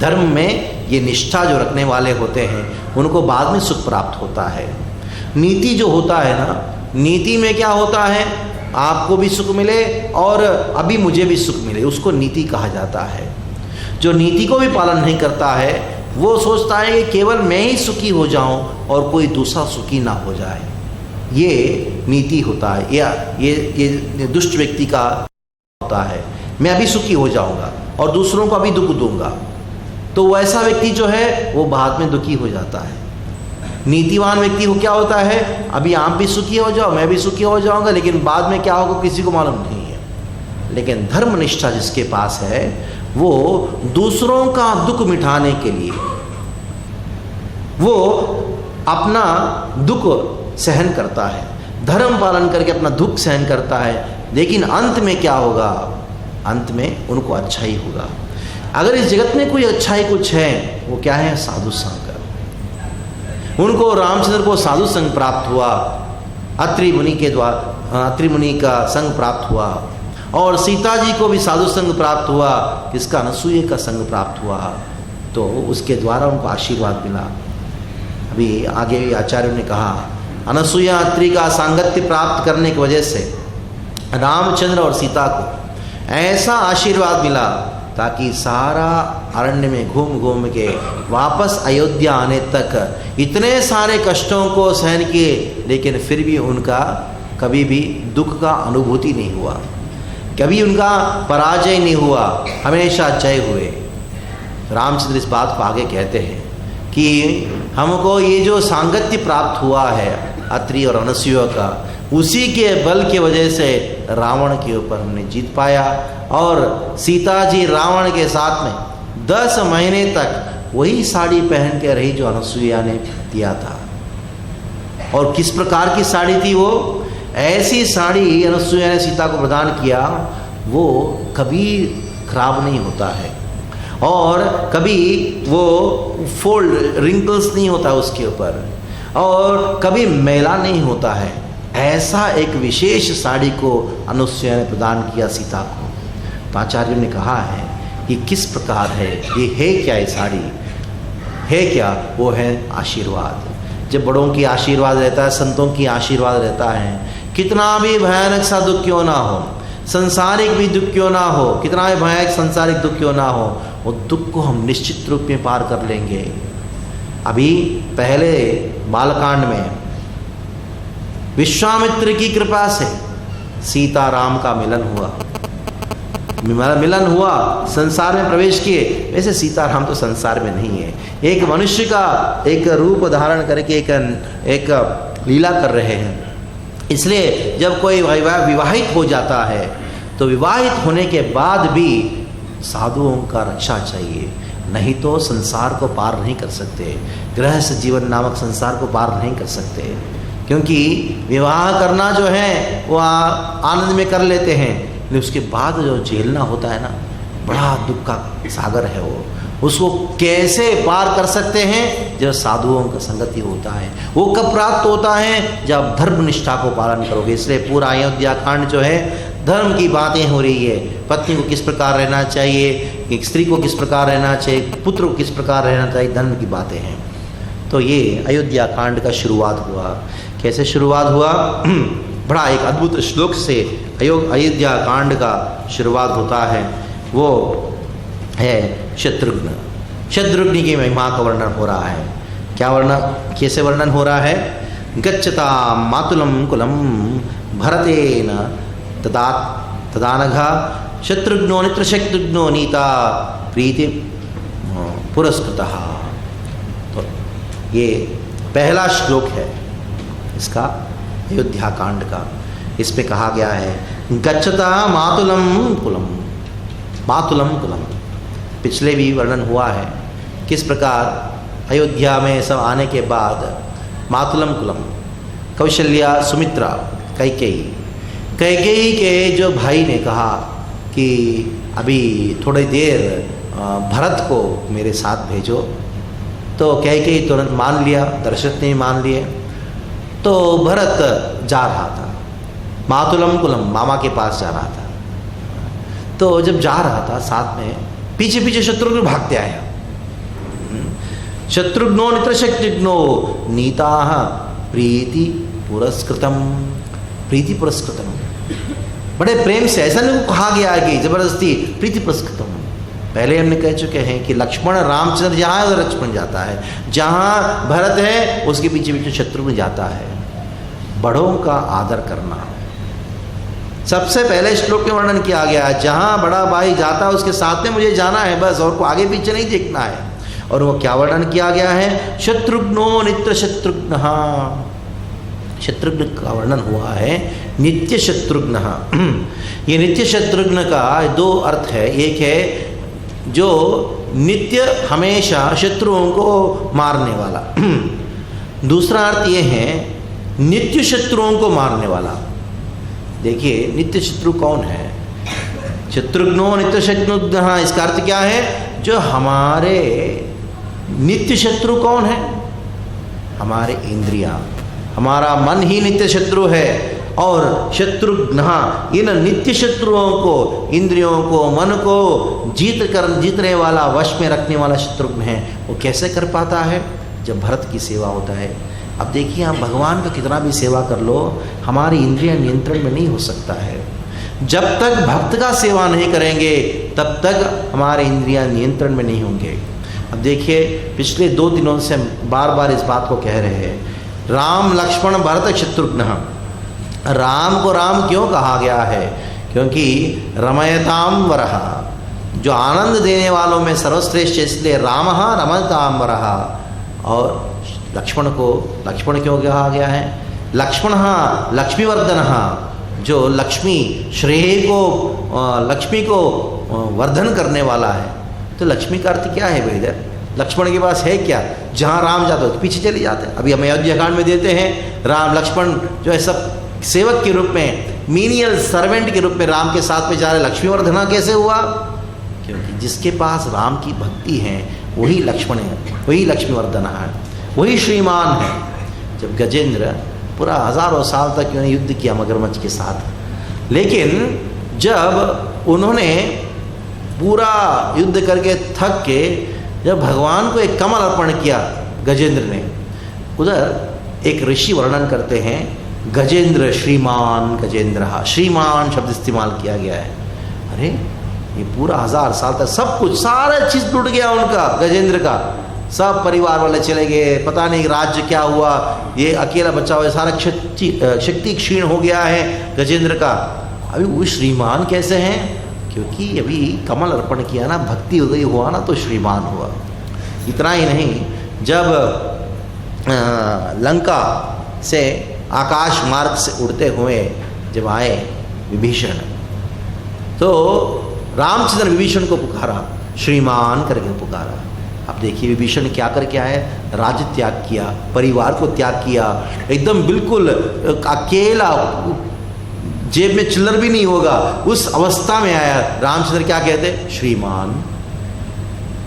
धर्म में ये निष्ठा जो रखने वाले होते हैं उनको बाद में सुख प्राप्त होता है। नीति जो होता है ना, नीति में क्या होता है? आपको भी सुख मिले और अभी मुझे भी सुख मिले, उसको नीति कहा जाता है। जो नीति को भी पालन नहीं करता है वो सोचता है कि केवल मैं ही सुखी हो जाऊं और कोई दूसरा सुखी ना हो जाए, ये नीति होता है। या ये दुष्ट व्यक्ति का होता है, मैं अभी सुखी हो जाऊंगा और दूसरों को अभी दुख दूंगा, तो वो ऐसा व्यक्ति जो है वो बाद में दुखी हो जाता है। नीतिवान व्यक्ति को क्या होता है? अभी आप भी सुखी हो जाओ, मैं भी सुखी हो जाऊंगा, लेकिन बाद में क्या होगा किसी को मालूम नहीं है। लेकिन धर्मनिष्ठा जिसके पास है वो दूसरों का दुख मिटाने के लिए वो अपना दुख सहन करता है, धर्म पालन करके अपना दुख सहन करता है। लेकिन अंत में क्या होगा? अंत में उनको अच्छा ही होगा। अगर इस जगत में कोई अच्छाई कुछ है वो क्या है? साधु संग। उनको रामचंद्र को साधु संग प्राप्त हुआ, अत्रि मुनि के द्वारा, अत्रि मुनि का संग प्राप्त हुआ, और सीता जी को भी साधु संग प्राप्त हुआ, किसका? अनसुया का संग प्राप्त हुआ। तो उसके द्वारा उनको आशीर्वाद मिला। अभी आगे भी आचार्यों ने कहा अनसुया अत्रि का सांगत्य प्राप्त करने की वजह से रामचंद्र और सीता को ऐसा आशीर्वाद मिला ताकि सारा अरण्य में घूम घूम के वापस अयोध्या आने तक इतने सारे कष्टों को सहन किए, लेकिन फिर भी उनका कभी भी दुख का अनुभूति नहीं हुआ, कभी उनका पराजय नहीं हुआ, हमेशा जय हुए। रामचंद्र इस बात को आगे कहते हैं कि हमको ये जो सांगत्य प्राप्त हुआ है अत्रि और अनसुया का, उसी के बल की वजह से रावण के ऊपर हमने जीत पाया। और सीता जी रावण के साथ में 10 महीने तक वही साड़ी पहन के रही जो अनसुया ने दिया था। और किस प्रकार की साड़ी थी वो? ऐसी साड़ी अनसुया ने सीता को प्रदान किया, वो कभी खराब नहीं होता है और कभी वो फोल्ड रिंकल्स नहीं होता उसके ऊपर, और कभी मैला नहीं होता है। ऐसा एक विशेष साड़ी को अनसुया ने प्रदान किया सीता को। तो आचार्यों ने कहा है कि किस प्रकार है, ये है क्या, ये साड़ी है क्या? वो है आशीर्वाद। जब बड़ों की आशीर्वाद रहता है, संतों की आशीर्वाद रहता है, कितना भी भयानक सा दुख क्यों ना हो, संसारिक भी दुख क्यों ना हो, कितना भी भयानक संसारिक दुख क्यों ना हो, वो दुख को हम निश्चित रूप में पार कर लेंगे। अभी पहले बालकांड में विश्वामित्र की कृपा से सीता राम का मिलन हुआ, संसार में प्रवेश किए। वैसे सीताराम तो संसार में नहीं है, एक मनुष्य का एक रूप धारण करके एक लीला कर रहे हैं। इसलिए जब कोई विवाहित हो जाता है तो विवाहित होने के बाद भी साधुओं का रक्षा चाहिए, नहीं तो संसार को पार नहीं कर सकते, गृहस्थ जीवन नामक संसार को पार नहीं कर सकते। क्योंकि विवाह करना जो है वो आनंद में कर लेते हैं, लेकिन उसके बाद जो झेलना होता है ना, बड़ा दुख का सागर है वो। उसको कैसे पार कर सकते हैं? जब साधुओं का संगति होता है। वो कब प्राप्त होता है? जब धर्म निष्ठा को पालन करोगे। इसलिए पूरा अयोध्या कांड जो है धर्म की बातें हो रही है। पत्नी को किस प्रकार रहना चाहिए, एक स्त्री को किस प्रकार रहना चाहिए, पुत्र को किस प्रकार रहना चाहिए, धर्म की बातें हैं। तो ये अयोध्या कांड का शुरुआत हुआ। कैसे शुरुआत हुआ? बड़ा एक अद्भुत श्लोक से अयोध्या कांड का शुरुआत होता है। वो है शत्रुघ्न। शत्रुघ्न की महिमा का वर्णन हो रहा है। क्या वर्णन, कैसे वर्णन हो रहा है? गच्छता मातुलम कुलम भरतेन तदानघा शत्रुघ्नो नित्र शत्रुघ्नो नीता प्रीति पुरस्कृतः। तो ये पहला श्लोक है इसका अयोध्या कांड का। इस पे कहा गया है गच्छता मातुलम कुलम। मातुलम कुलम पिछले भी वर्णन हुआ है किस प्रकार अयोध्या में सब आने के बाद मातुलम कुलम, कौशल्या, सुमित्रा, कैकेयी के जो भाई ने कहा कि अभी थोड़ी देर भरत को मेरे साथ भेजो, तो कैकेयी तुरंत मान लिया, दशरथ ने मान लिए। तो भरत जा रहा था मातुलम कुलम, मामा के पास जा रहा था। तो जब जा रहा था साथ में पीछे पीछे शत्रुघ्न भागते आया। शत्रुघ्नो नित्र शत्रुघ्नो नीता प्रीति पुरस्कृतम। प्रीति पुरस्कृतम, बड़े प्रेम से, ऐसा नहीं कहा गया कि जबरदस्ती, प्रीति पुरस्कृतम। पहले हमने कह चुके हैं कि लक्ष्मण रामचंद्र जहाँ है उधर लक्ष्मण जाता है, जहाँ भरत है उसके पीछे पीछे शत्रुघ्न जाता है। बड़ों का आदर करना सबसे पहले श्लोक में वर्णन किया गया है। जहाँ बड़ा भाई जाता है उसके साथ में मुझे जाना है बस, और को आगे पीछे नहीं देखना है। और वो क्या वर्णन किया गया है? शत्रुघ्नो नित्य शत्रुघ्न। शत्रुघ्न का वर्णन हुआ है नित्य शत्रुघ्न। ये नित्य शत्रुघ्न का दो अर्थ है। एक है जो नित्य हमेशा शत्रुओं को मारने वाला, दूसरा अर्थ ये है नित्य शत्रुओं को मारने वाला। देखिए नित्य शत्रु कौन है? शत्रुघ्नो नित्य शत्रुघ्न, इसका अर्थ क्या है? जो हमारे नित्य शत्रु कौन है? हमारे इंद्रियां, हमारा मन ही नित्य शत्रु है। और शत्रुघ्न, इन नित्य शत्रुओं को, इंद्रियों को, मन को जीतने वाला, वश में रखने वाला शत्रुघ्न है। वो कैसे कर पाता है? जब भरत की सेवा होता है। अब देखिए आप भगवान का कितना भी सेवा कर लो, हमारी इंद्रियां नियंत्रण में नहीं हो सकता है। जब तक भक्त का सेवा नहीं करेंगे तब तक हमारे इंद्रियां नियंत्रण में नहीं होंगे। अब देखिए पिछले 2 दिनों से बार बार इस बात को कह रहे हैं, राम लक्ष्मण भरत शत्रुघ्न। राम को राम क्यों कहा गया है? क्योंकि रमयताम वरः, जो आनंद देने वालों में सर्वश्रेष्ठ, इसलिए राम रमयताम वरः। और लक्ष्मण को लक्ष्मण क्यों कहा गया है? लक्ष्मण लक्ष्मीवर्धन, जो लक्ष्मी श्रेय को, लक्ष्मी को वर्धन करने वाला है। तो लक्ष्मी का अर्थ क्या है भाई? लक्ष्मण के पास है क्या? जहाँ राम जाते हो तो पीछे चले जाते हैं। अभी हम अयोध्या कांड में देते हैं राम लक्ष्मण जो है सब सेवक के रूप में, मीनियल सर्वेंट के रूप में राम के साथ में जा रहे। लक्ष्मीवर्धना कैसे हुआ? क्योंकि जिसके पास राम की भक्ति है वही लक्ष्मण है, वही लक्ष्मीवर्धना है, वही श्रीमान है। जब गजेंद्र पूरा हजारों साल तक युद्ध किया मगरमच्छ के साथ, लेकिन जब उन्होंने पूरा युद्ध करके थक के जब भगवान को एक कमल अर्पण किया गजेंद्र ने, उधर एक ऋषि वर्णन करते हैं गजेंद्र श्रीमान गजेंद्र, श्रीमान शब्द इस्तेमाल किया गया है। अरे ये पूरा 1000 साल तक सब कुछ सारा चीज लुट गया उनका, गजेंद्र का सब परिवार वाले चले गए, पता नहीं राज्य क्या हुआ, ये अकेला बचा हुआ, सारा शक्ति क्षीण हो गया है गजेंद्र का। अभी वो श्रीमान कैसे हैं? क्योंकि अभी कमल अर्पण किया ना, भक्ति उदय हुआ ना, तो श्रीमान हुआ। इतना ही नहीं, जब लंका से आकाश मार्ग से उड़ते हुए जब आए विभीषण, तो रामचंद्र विभीषण को पुकारा, श्रीमान करके पुकारा। अब देखिए विभीषण क्या करके आए, राज्य त्याग किया, परिवार को त्याग किया, एकदम बिल्कुल अकेला, जेब में चिल्लर भी नहीं होगा, उस अवस्था में आया। रामचंद्र क्या कहते? श्रीमान।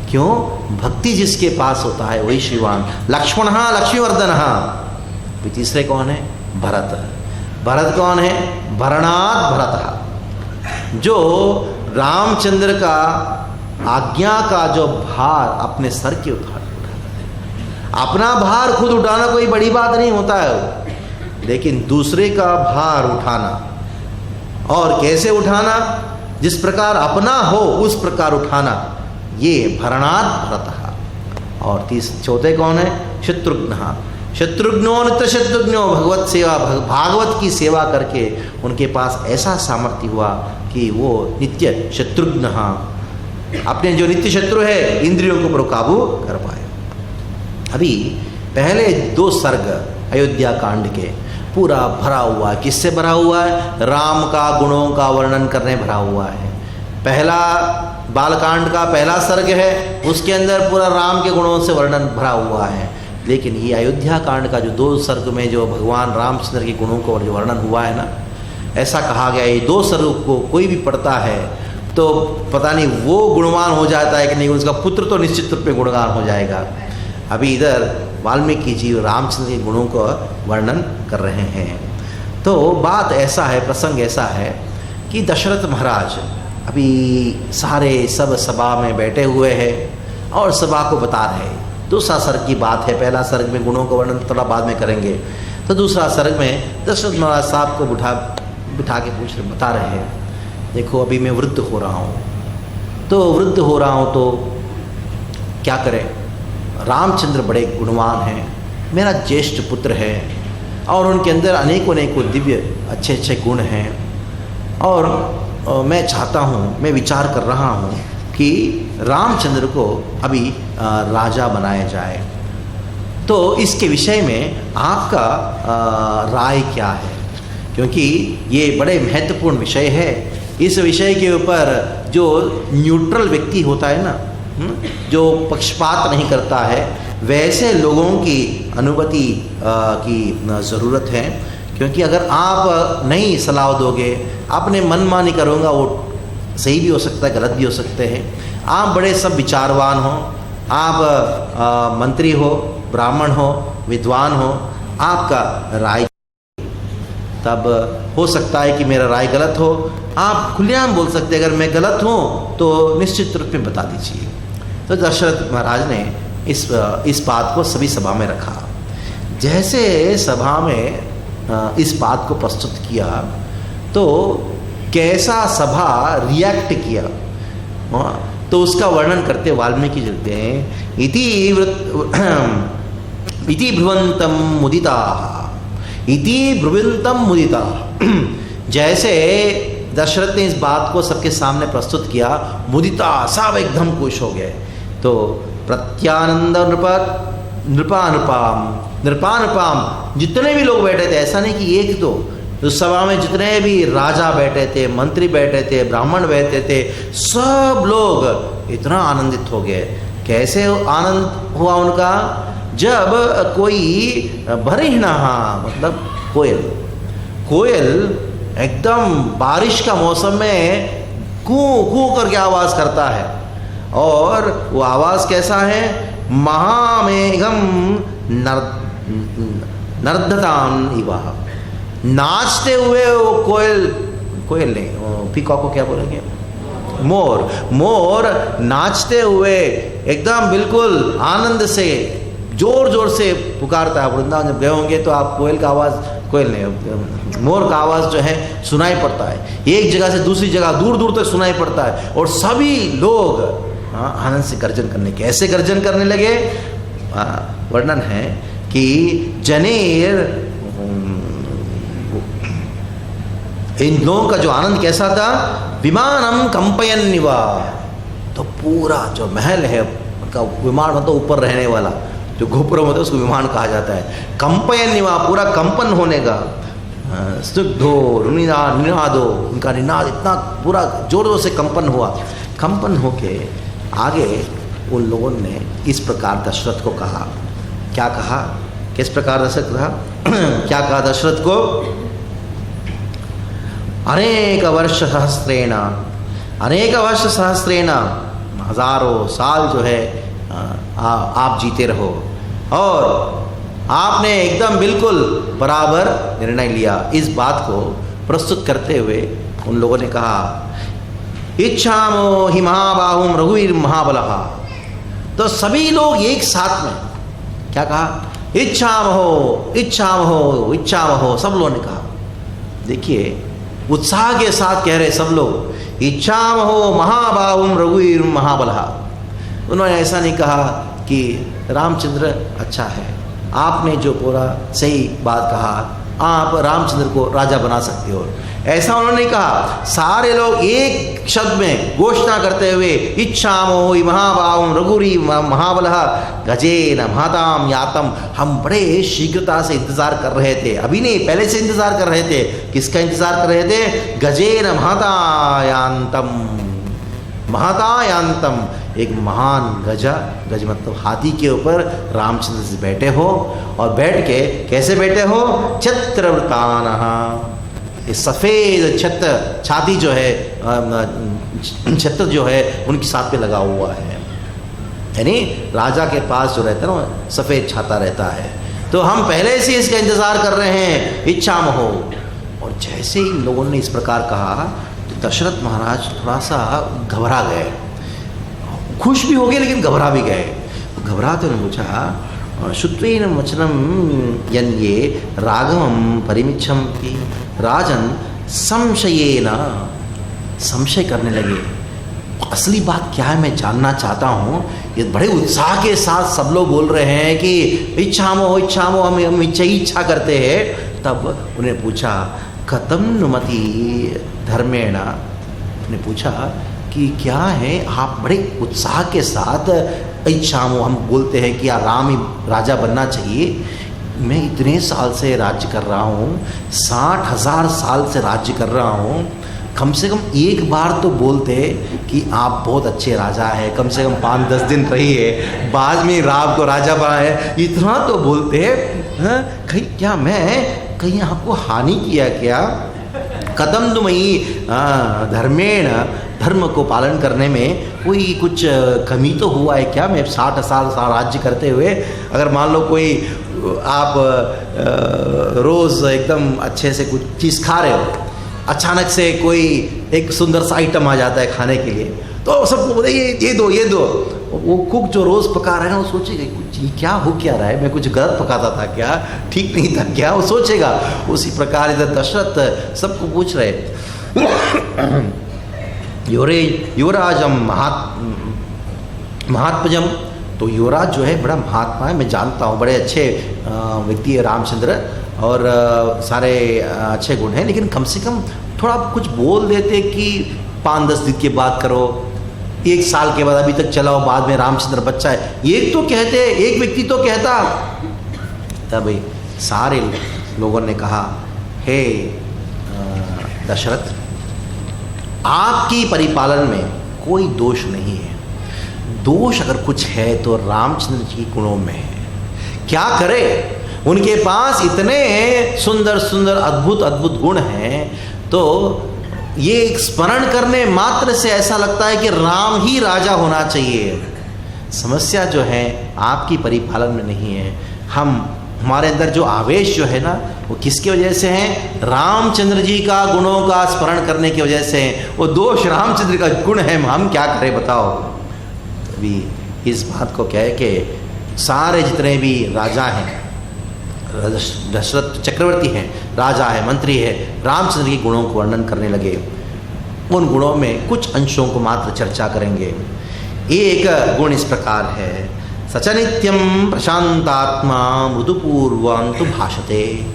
क्यों? भक्ति जिसके पास होता है वही श्रीमान। लक्ष्मण लक्ष्मीवर्धन। तीसरे कौन है? भरत। भरत कौन है? भरणात् भरत, जो रामचंद्र का आज्ञा का जो भार अपने सर के उठाता है। अपना भार खुद उठाना कोई बड़ी बात नहीं होता है, लेकिन दूसरे का भार उठाना, और कैसे उठाना? जिस प्रकार अपना हो उस प्रकार उठाना, ये भरणात् भरत। और चौथे कौन है? शत्रुघ्न। शत्रुघ्नो नित्य शत्रुघ्नो, भगवत सेवा, भागवत की सेवा करके उनके पास ऐसा सामर्थ्य हुआ कि वो नित्य शत्रुघ्न, अपने जो नित्य शत्रु है इंद्रियों को पर काबू कर पाए। अभी पहले 2 सर्ग अयोध्या कांड के पूरा भरा हुआ है। किससे भरा हुआ है? राम का गुणों का वर्णन करने भरा हुआ है। पहला बालकांड का पहला सर्ग है, उसके अंदर पूरा राम के गुणों से वर्णन भरा हुआ है। लेकिन ये अयोध्या कांड का जो 2 सर्ग में जो भगवान रामचंद्र के गुणों का जो वर्णन हुआ है ना, ऐसा कहा गया ये 2 सर्ग को कोई भी पढ़ता है तो पता नहीं वो गुणवान हो जाता है कि नहीं, उसका पुत्र तो निश्चित रूप में गुणवान हो जाएगा। अभी इधर वाल्मीकि जी रामचंद्र के गुणों का वर्णन कर रहे हैं। तो बात ऐसा है, प्रसंग ऐसा है कि दशरथ महाराज अभी सारे सब सभा में बैठे हुए हैं और सभा को बता रहे हैं। दूसरा सर्ग की बात है, पहला सर्ग में गुणों का वर्णन थोड़ा बाद में करेंगे, तो दूसरा सर्ग में दशरथ महाराज साहब को बिठा के बता रहे हैं, देखो अभी मैं वृद्ध हो रहा हूँ, तो वृद्ध हो रहा हूँ तो क्या करें? रामचंद्र बड़े गुणवान हैं, मेरा ज्येष्ठ पुत्र है, और उनके अंदर अनेकों दिव्य अच्छे अच्छे गुण हैं, और मैं चाहता हूँ, मैं विचार कर रहा हूँ कि रामचंद्र को अभी राजा बनाया जाए। तो इसके विषय में आपका राय क्या है? क्योंकि ये बड़े महत्वपूर्ण विषय है। इस विषय के ऊपर जो न्यूट्रल व्यक्ति होता है ना, जो पक्षपात नहीं करता है, वैसे लोगों की अनुभूति की ज़रूरत है। क्योंकि अगर आप नहीं सलाह दोगे, अपने मनमानी करोगे, वो सही भी हो सकता है, गलत भी हो सकते हैं। आप बड़े सब विचारवान हो, आप मंत्री हो, ब्राह्मण हो, विद्वान हो, आपका राय, तब हो सकता है कि मेरा राय गलत हो। आप खुलेआम बोल सकते हैं, अगर मैं गलत हूँ तो निश्चित रूप में बता दीजिए। तो दशरथ महाराज ने इस बात को सभी सभा में रखा। जैसे सभा में इस बात को प्रस्तुत किया तो कैसा सभा रिएक्ट किया, तो उसका वर्णन करते वाल्मीकि चलते हैं, इति ब्रुवंतम मुदिता। जैसे दशरथ ने इस बात को सबके सामने प्रस्तुत किया, मुदिता, सब एकदम खुश हो गए। तो प्रत्यानंद नृपानुपाम जितने भी लोग बैठे थे, ऐसा नहीं कि एक दो, उस सभा में जितने भी राजा बैठे थे, मंत्री बैठे थे, ब्राह्मण बैठे थे, सब लोग इतना आनंदित हो गए। कैसे आनंद हुआ उनका? जब कोई बरिहना, मतलब कोयल एकदम बारिश का मौसम में कूं कूं करके आवाज़ करता है, और वो आवाज़ कैसा है? महामेघम नर्धतान इवाह, नाचते हुए वो कोयल नहीं, पीकॉक को क्या बोलेंगे? मोर, मोर नाचते हुए एकदम बिल्कुल आनंद से जोर जोर से पुकारता है। वृंदावन जब गए होंगे तो आप कोयल का आवाज़, कोयल नहीं, मोर का आवाज़ जो है सुनाई पड़ता है, एक जगह से दूसरी जगह दूर दूर तक सुनाई पड़ता है, और सभी लोग आनंद से गर्जन करने, कैसे गर्जन करने लगे। वर्णन है कि जनेर, इन लोगों का जो आनंद कैसा था, विमानम कंपयन निवा, तो पूरा जो महल है उनका, विमान मतलब ऊपर रहने वाला, जो गोपुरम होता है उसको विमान कहा जाता है, कंपयन निवा, पूरा कंपन होने का, स्निग्धो निनादो, उनका निनाद इतना पूरा जोर जोर से कंपन हुआ। कंपन होके आगे उन लोगों ने इस प्रकार दशरथ को कहा, क्या कहा, किस प्रकार दशरथ कहा क्या कहा दशरथ को, अनेक वर्ष सहस्रेण, अनेक वर्ष सहस्रेण, हजारों साल जो है आप जीते रहो, और आपने एकदम बिल्कुल बराबर निर्णय लिया। इस बात को प्रस्तुत करते हुए उन लोगों ने कहा, इच्छामो हि महाबाहुम रघुवीर महाबलहा, तो सभी लोग एक साथ में क्या कहा, इच्छामहो इच्छामहो इच्छामहो, सब लोगों ने कहा। देखिए उत्साह के साथ कह रहे सब लोग, इच्छामहो महाबाहुम रघुवीर महाबलहा। उन्होंने ऐसा नहीं कहा कि रामचंद्र अच्छा है, आपने जो पूरा सही बात कहा, आप रामचंद्र को राजा बना सकते हो, ऐसा उन्होंने कहा। सारे लोग एक शब्द में घोषणा करते हुए, इच्छामो महाबाहुम रघुरी महाबलः गजेन महताम यातम, हम बड़े शीघ्रता से इंतजार कर रहे थे, अभी नहीं पहले से इंतजार कर रहे थे। किसका इंतजार कर रहे थे, गजेन महतायांतम, महतायांतम, एक महान गजा, गज मतलब हाथी के ऊपर रामचंद्र से बैठे हो, और बैठ के कैसे बैठे हो, छत्रवृतानः, सफ़ेद छत्र, छाती जो है, छत्र जो है उनकी साथ पे लगा हुआ है, यानी राजा के पास जो रहता है ना सफ़ेद छाता रहता है। तो हम पहले से इसका इंतज़ार कर रहे हैं, इच्छाम हो। और जैसे ही लोगों ने इस प्रकार कहा तो दशरथ महाराज थोड़ा सा घबरा गए, खुश भी हो गए लेकिन घबरा भी गए। घबराते उन्होंने पूछा, श्रुत्वेन वचनम यन्ये राघवम परिमिच्छन्ति, राजन संशयेन, संशय करने लगे, असली बात क्या है मैं जानना चाहता हूँ। ये बड़े उत्साह के साथ सब लोग बोल रहे हैं कि इच्छामो इच्छामो, हम इच्छा करते हैं। तब उन्हें पूछा, कथम नुमति धर्मेण, उन्हें पूछा कि क्या है, आप बड़े उत्साह के साथ इच्छामो, हम बोलते हैं कि राम ही राजा बनना चाहिए। मैं इतने साल से राज्य कर रहा हूँ, 60,000 साल से राज्य कर रहा हूँ, कम से कम एक बार तो बोलते कि आप बहुत अच्छे राजा हैं, कम से कम 5-10 दिन रहिए, बाद में राम को राजा बनाए, इतना तो बोलते हैं। कहीं क्या मैं कहीं आपको हानि किया क्या? कदम दुमयी धर्मेण, धर्म को पालन करने में कोई कुछ कमी तो हुआ है क्या? मैं 60 साल राज्य करते हुए, अगर मान लो कोई आप रोज़ एकदम अच्छे से कुछ चीज़ खा रहे हो, अचानक से कोई एक सुंदर सा आइटम आ जाता है खाने के लिए, तो सबको बोले ये दो ये दो। वो कुक जो रोज़ पका रहा है ना, वो सोचेगा कुछ ये क्या हो क्या रहा है, मैं कुछ गलत पकाता था क्या, ठीक नहीं था क्या, वो सोचेगा। उसी प्रकार इधर दशरथ सबको पूछ रहे, युवराजम महात्मजम, तो युवराज जो है बड़ा महात्मा है, मैं जानता हूँ, बड़े अच्छे व्यक्ति है रामचंद्र, और सारे अच्छे गुण हैं, लेकिन कम से कम थोड़ा कुछ बोल देते कि 5-10 दिन के बाद करो, 1 साल के बाद अभी तक चलाओ, बाद में रामचंद्र बच्चा है, एक तो कहते, एक व्यक्ति तो कहता। तब सारे लोगों ने कहा, हे दशरथ, आपकी परिपालन में कोई दोष नहीं है, दोष अगर कुछ है तो रामचंद्र जी के गुणों में है। क्या करे, उनके पास इतने सुंदर सुंदर अद्भुत अद्भुत गुण हैं, तो ये स्मरण करने मात्र से ऐसा लगता है कि राम ही राजा होना चाहिए। समस्या जो है आपकी परिपालन में नहीं है, हम हमारे अंदर जो आवेश जो है ना, वो किसकी वजह से है? रामचंद्र जी का गुणों का स्मरण करने की वजह से है। वो दोष रामचंद्र का गुण है, हम क्या करें बताओ। अभी इस बात को कह के सारे जितने भी राजा हैं, दशरथ चक्रवर्ती हैं, राजा है, मंत्री है, रामचंद्र के गुणों को वर्णन करने लगे। उन गुणों में कुछ अंशों को मात्र चर्चा करेंगे। एक गुण इस प्रकार है, सच नित्यम प्रशांतात्मा मृदुपूर्वंतु भाषते।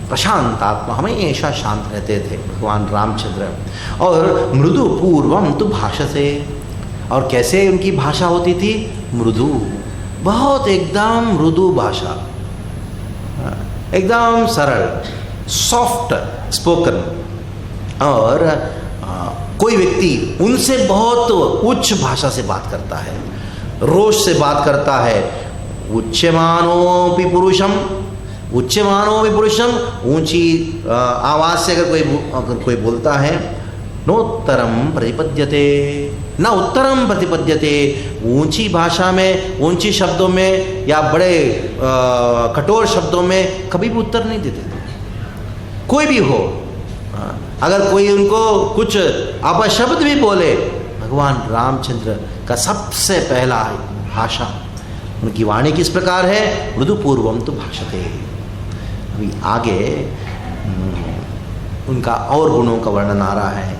प्रशांतात्मा, हमेशा शांत रहते थे भगवान रामचंद्र, और मृदुपूर्वम तु भाषते। और कैसे उनकी भाषा होती थी? मृदु, बहुत एकदम मृदु भाषा, एकदम सरल, सॉफ्ट स्पोकन। और कोई व्यक्ति उनसे बहुत उच्च भाषा से बात करता है, रोष से बात करता है, उच्यमानोपि पुरुषम, उच्यमानोपि पुरुषम, ऊंची आवाज से अगर कोई बोलता है, नोत्तरम प्रतिपद्यते, न उत्तरम प्रतिपद्यते, ऊंची भाषा में, ऊंची शब्दों में या बड़े कठोर शब्दों में कभी भी उत्तर नहीं देते थे। कोई भी हो, अगर कोई उनको कुछ अपशब्द भी बोले, भगवान रामचंद्र का सबसे पहला भाषा, उनकी वाणी किस प्रकार है? मृदुपूर्वम तो भाषते। अभी आगे उनका और गुणों का वर्णन आ रहा है,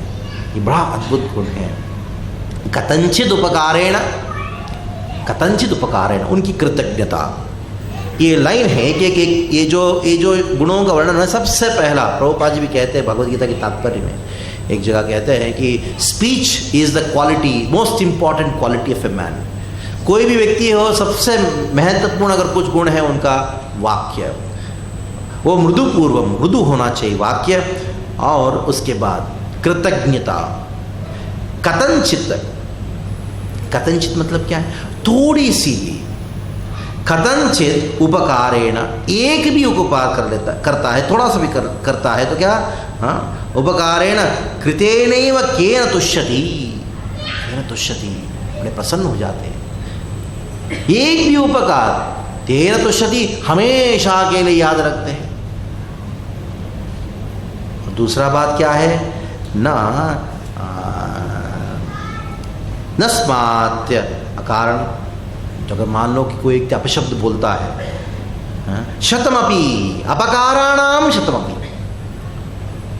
ये बड़ा अद्भुत गुण है। कथंचित उपकारेण, कथंचित उपकारेण, उनकी कृतज्ञता। ये लाइन है कि ये जो गुणों का वर्णन है, सबसे पहला प्रभुपाद जी भी कहते हैं भगवद गीता के तात्पर्य में, एक जगह कहते हैं कि speech is the quality, most important quality of a man. कोई भी व्यक्ति हो, सबसे महत्वपूर्ण अगर कुछ गुण है उनका, वाक्य, वो मृदुपूर्व, मृदु होना चाहिए वाक्य। और उसके बाद कृतज्ञता। कथंचित, कथंचित मतलब क्या है? थोड़ी सी भी। कथंचित उपकारेण, एक भी उपकार करता है, थोड़ा सा भी करता है तो क्या? हाँ, उपकारेण कृतेनैव केन तुष्यति, केन तुष्यति, बड़े प्रसन्न हो जाते हैं। एक भी उपकार, तेन तुष्यति, हमेशा के लिए याद रखते हैं। और दूसरा बात क्या है? न स्मात्य अकारण, तो अगर मान लो कि कोई एक अपशब्द बोलता है, शतमपि अपकाराणाम, शतमपि,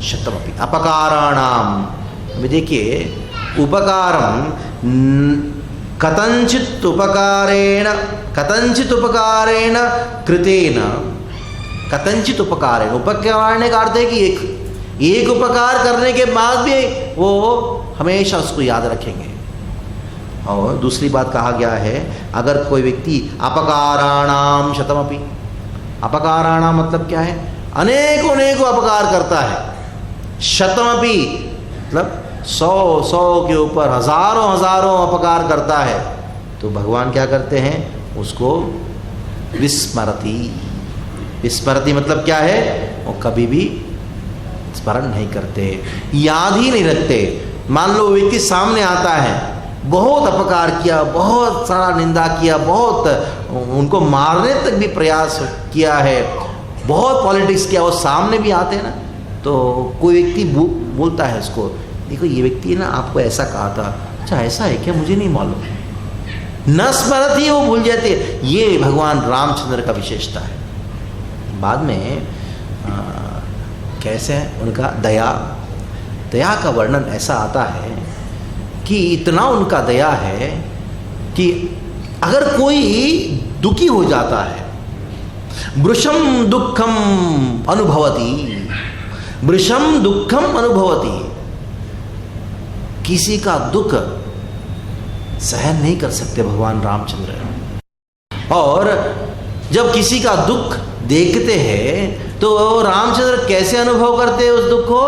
शतमपि अपकाराणाम। अभी देखिए, उपकारम कथंचित उपकारेण, कथंचित उपकारेण कृतेन, कथंचित उपकारेण, उपकार का अर्थ है कि एक उपकार करने के बाद भी वो हमेशा उसको याद रखेंगे। और दूसरी बात कहा गया है, अगर कोई व्यक्ति अपकाराणाम शतमपि, अपकाराणाम मतलब क्या है? अनेकों अनेकों अपकार करता है। शतमपि मतलब 100 के ऊपर हजारों अपकार करता है, तो भगवान क्या करते हैं? उसको विस्मरति। विस्मरति मतलब क्या है? वो कभी भी स्मरण नहीं करते, याद ही नहीं रखते। मान लो व्यक्ति सामने आता है, बहुत अपकार किया, बहुत सारा निंदा किया, बहुत उनको मारने तक भी प्रयास किया है, बहुत पॉलिटिक्स किया, वो सामने भी आते हैं ना, तो कोई व्यक्ति बोलता है उसको, देखो ये व्यक्ति ना आपको ऐसा कहा था, अच्छा ऐसा है क्या, मुझे नहीं मालूम, न स्मरति, वो भूल जाते। ये भगवान रामचंद्र का विशेषता है। बाद में कैसे उनका दया, दया का वर्णन ऐसा आता है कि इतना उनका दया है कि अगर कोई दुखी हो जाता है, वृषम दुखम अनुभवति, वृषम दुखम अनुभवति, किसी का दुख सहन नहीं कर सकते भगवान रामचंद्र। और जब किसी का दुख देखते हैं तो रामचंद्र कैसे अनुभव करते हैं उस दुख को,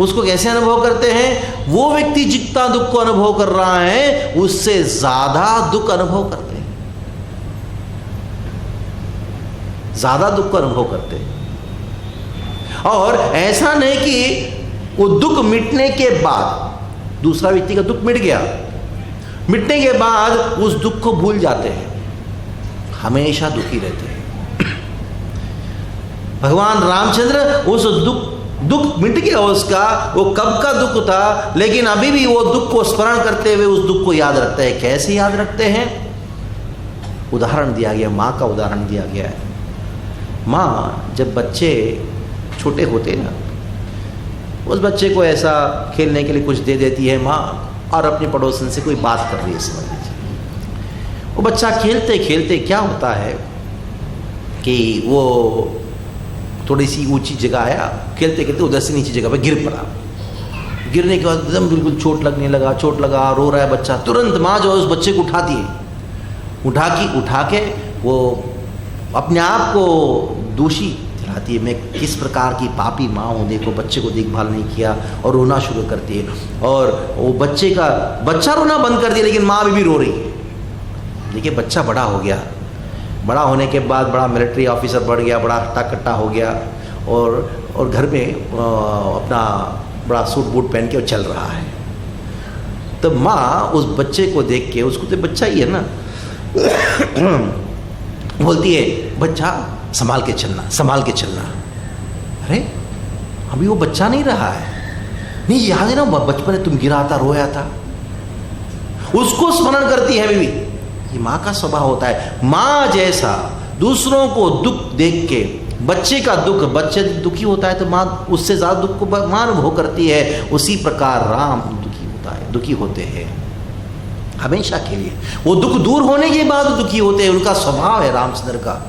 उसको कैसे अनुभव करते हैं? वो व्यक्ति जितना दुख को अनुभव कर रहा है उससे ज्यादा दुख अनुभव करते हैं, ज्यादा दुख को अनुभव करते हैं। और ऐसा नहीं कि वो दुख मिटने के बाद, दूसरा व्यक्ति का दुख मिट गया, मिटने के बाद उस दुख को भूल जाते हैं, हमेशा दुखी रहते हैं। भगवान रामचंद्र उस दुख मिट गया उसका, वो कब का दुख था, लेकिन अभी भी वो दुख को स्मरण करते हुए उस दुख को याद रखते हैं। कैसे याद रखते हैं? उदाहरण दिया गया, माँ का उदाहरण दिया गया है। माँ जब बच्चे छोटे होते हैं ना, उस बच्चे को ऐसा खेलने के लिए कुछ दे देती है माँ, और अपने पड़ोसन से कोई बात कर रही है, समझ लीजिए। वो बच्चा खेलते खेलते क्या होता है कि वो थोड़ी सी ऊंची जगह आया, खेलते खेलते उधर से नीची जगह पे गिर पड़ा। गिरने के बाद एकदम बिल्कुल चोट लगने लगा, चोट लगा, रो रहा है बच्चा। तुरंत माँ जो है उस बच्चे को उठाती है, उठा के वो अपने आप को दोषी ठहराती है, मैं किस प्रकार की पापी माँ हूँ, देखो बच्चे को देखभाल नहीं किया, और रोना शुरू करती है। और वो बच्चा रोना बंद कर दिया, लेकिन माँ अभी भी रो रही है। देखिए बच्चा बड़ा हो गया, बड़ा होने के बाद बड़ा मिलिट्री ऑफिसर बढ़ गया, बड़ा हट्टा कट्टा हो गया, और घर में अपना बड़ा सूट बूट पहन के वो चल रहा है। तो माँ उस बच्चे को देख के, उसको तो बच्चा ही है ना, बोलती है बच्चा संभाल के चलना, संभाल के चलना। अरे अभी वो बच्चा नहीं रहा है, नहीं याद है ना बचपन में तुम गिरा था, रोया था, उसको स्मरण करती है अभी भी। ये माँ का स्वभाव होता है। माँ जैसा दूसरों को दुख देख के, बच्चे का दुख, बच्चे दुखी होता है तो माँ उससे ज़्यादा दुख को माँ अनुभव करती है, उसी प्रकार राम दुखी होते हैं हमेशा के लिए। वो दुख दूर होने के बाद दुखी होते हैं, उनका स्वभाव है रामचंद्र का।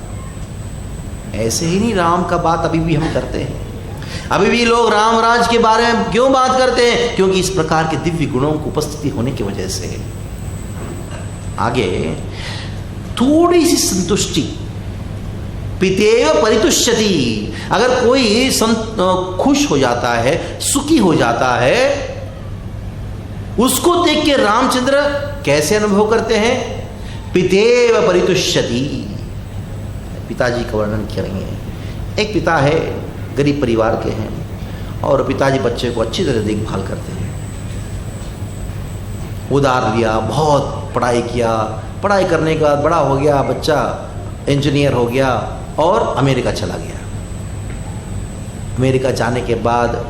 ऐसे ही नहीं राम का बात अभी भी हम करते हैं। अभी भी लोग राम राज के बारे में क्यों बात करते हैं? क्योंकि इस प्रकार के दिव्य गुणों की उपस्थिति होने की वजह से। आगे थोड़ी सी संतुष्टि, पितेव परितुष्यति। अगर कोई खुश हो जाता है, सुखी हो जाता है, उसको देख के रामचंद्र कैसे अनुभव करते हैं? पितेव परितुष्यति। पिताजी का वर्णन करेंगे। एक पिता है, गरीब परिवार के हैं, और पिताजी बच्चे को अच्छी तरह देखभाल करते हैं। उधार लिया, बहुत पढ़ाई किया, पढ़ाई करने के बाद बड़ा हो गया बच्चा, इंजीनियर हो गया और अमेरिका चला गया। अमेरिका जाने के बाद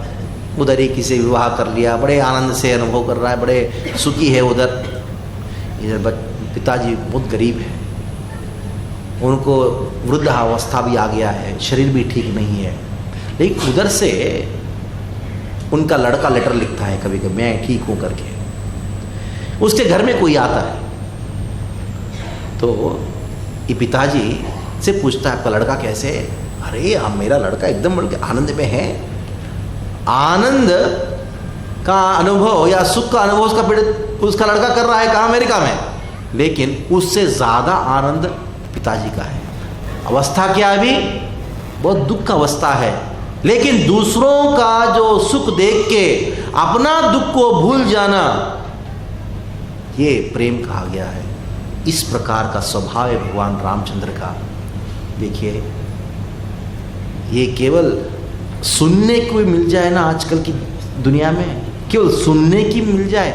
उधर ही किसी विवाह कर लिया, बड़े आनंद से अनुभव कर रहा है, बड़े सुखी है उधर। इधर पिताजी बहुत गरीब है, उनको वृद्धावस्था भी आ गया है, शरीर भी ठीक नहीं है, लेकिन उधर से उनका लड़का लेटर लिखता है कभी कभी, मैं ठीक हूँ करके। उसके घर में कोई आता है तो ये पिताजी से पूछता है आपका लड़का कैसे है? अरे अब मेरा लड़का एकदम आनंद में है। आनंद का अनुभव या सुख का अनुभव उसका लड़का कर रहा है कहाँ? अमेरिका में। लेकिन उससे ज़्यादा आनंद पिताजी का है। अवस्था क्या है? अभी बहुत दुख का अवस्था है, लेकिन दूसरों का जो सुख देख के अपना दुख को भूल जाना, ये प्रेम कहा गया है। इस प्रकार का स्वभाव है भगवान रामचंद्र का। देखिए, ये केवल सुनने को भी मिल जाए ना, आजकल की दुनिया में केवल सुनने की मिल जाए,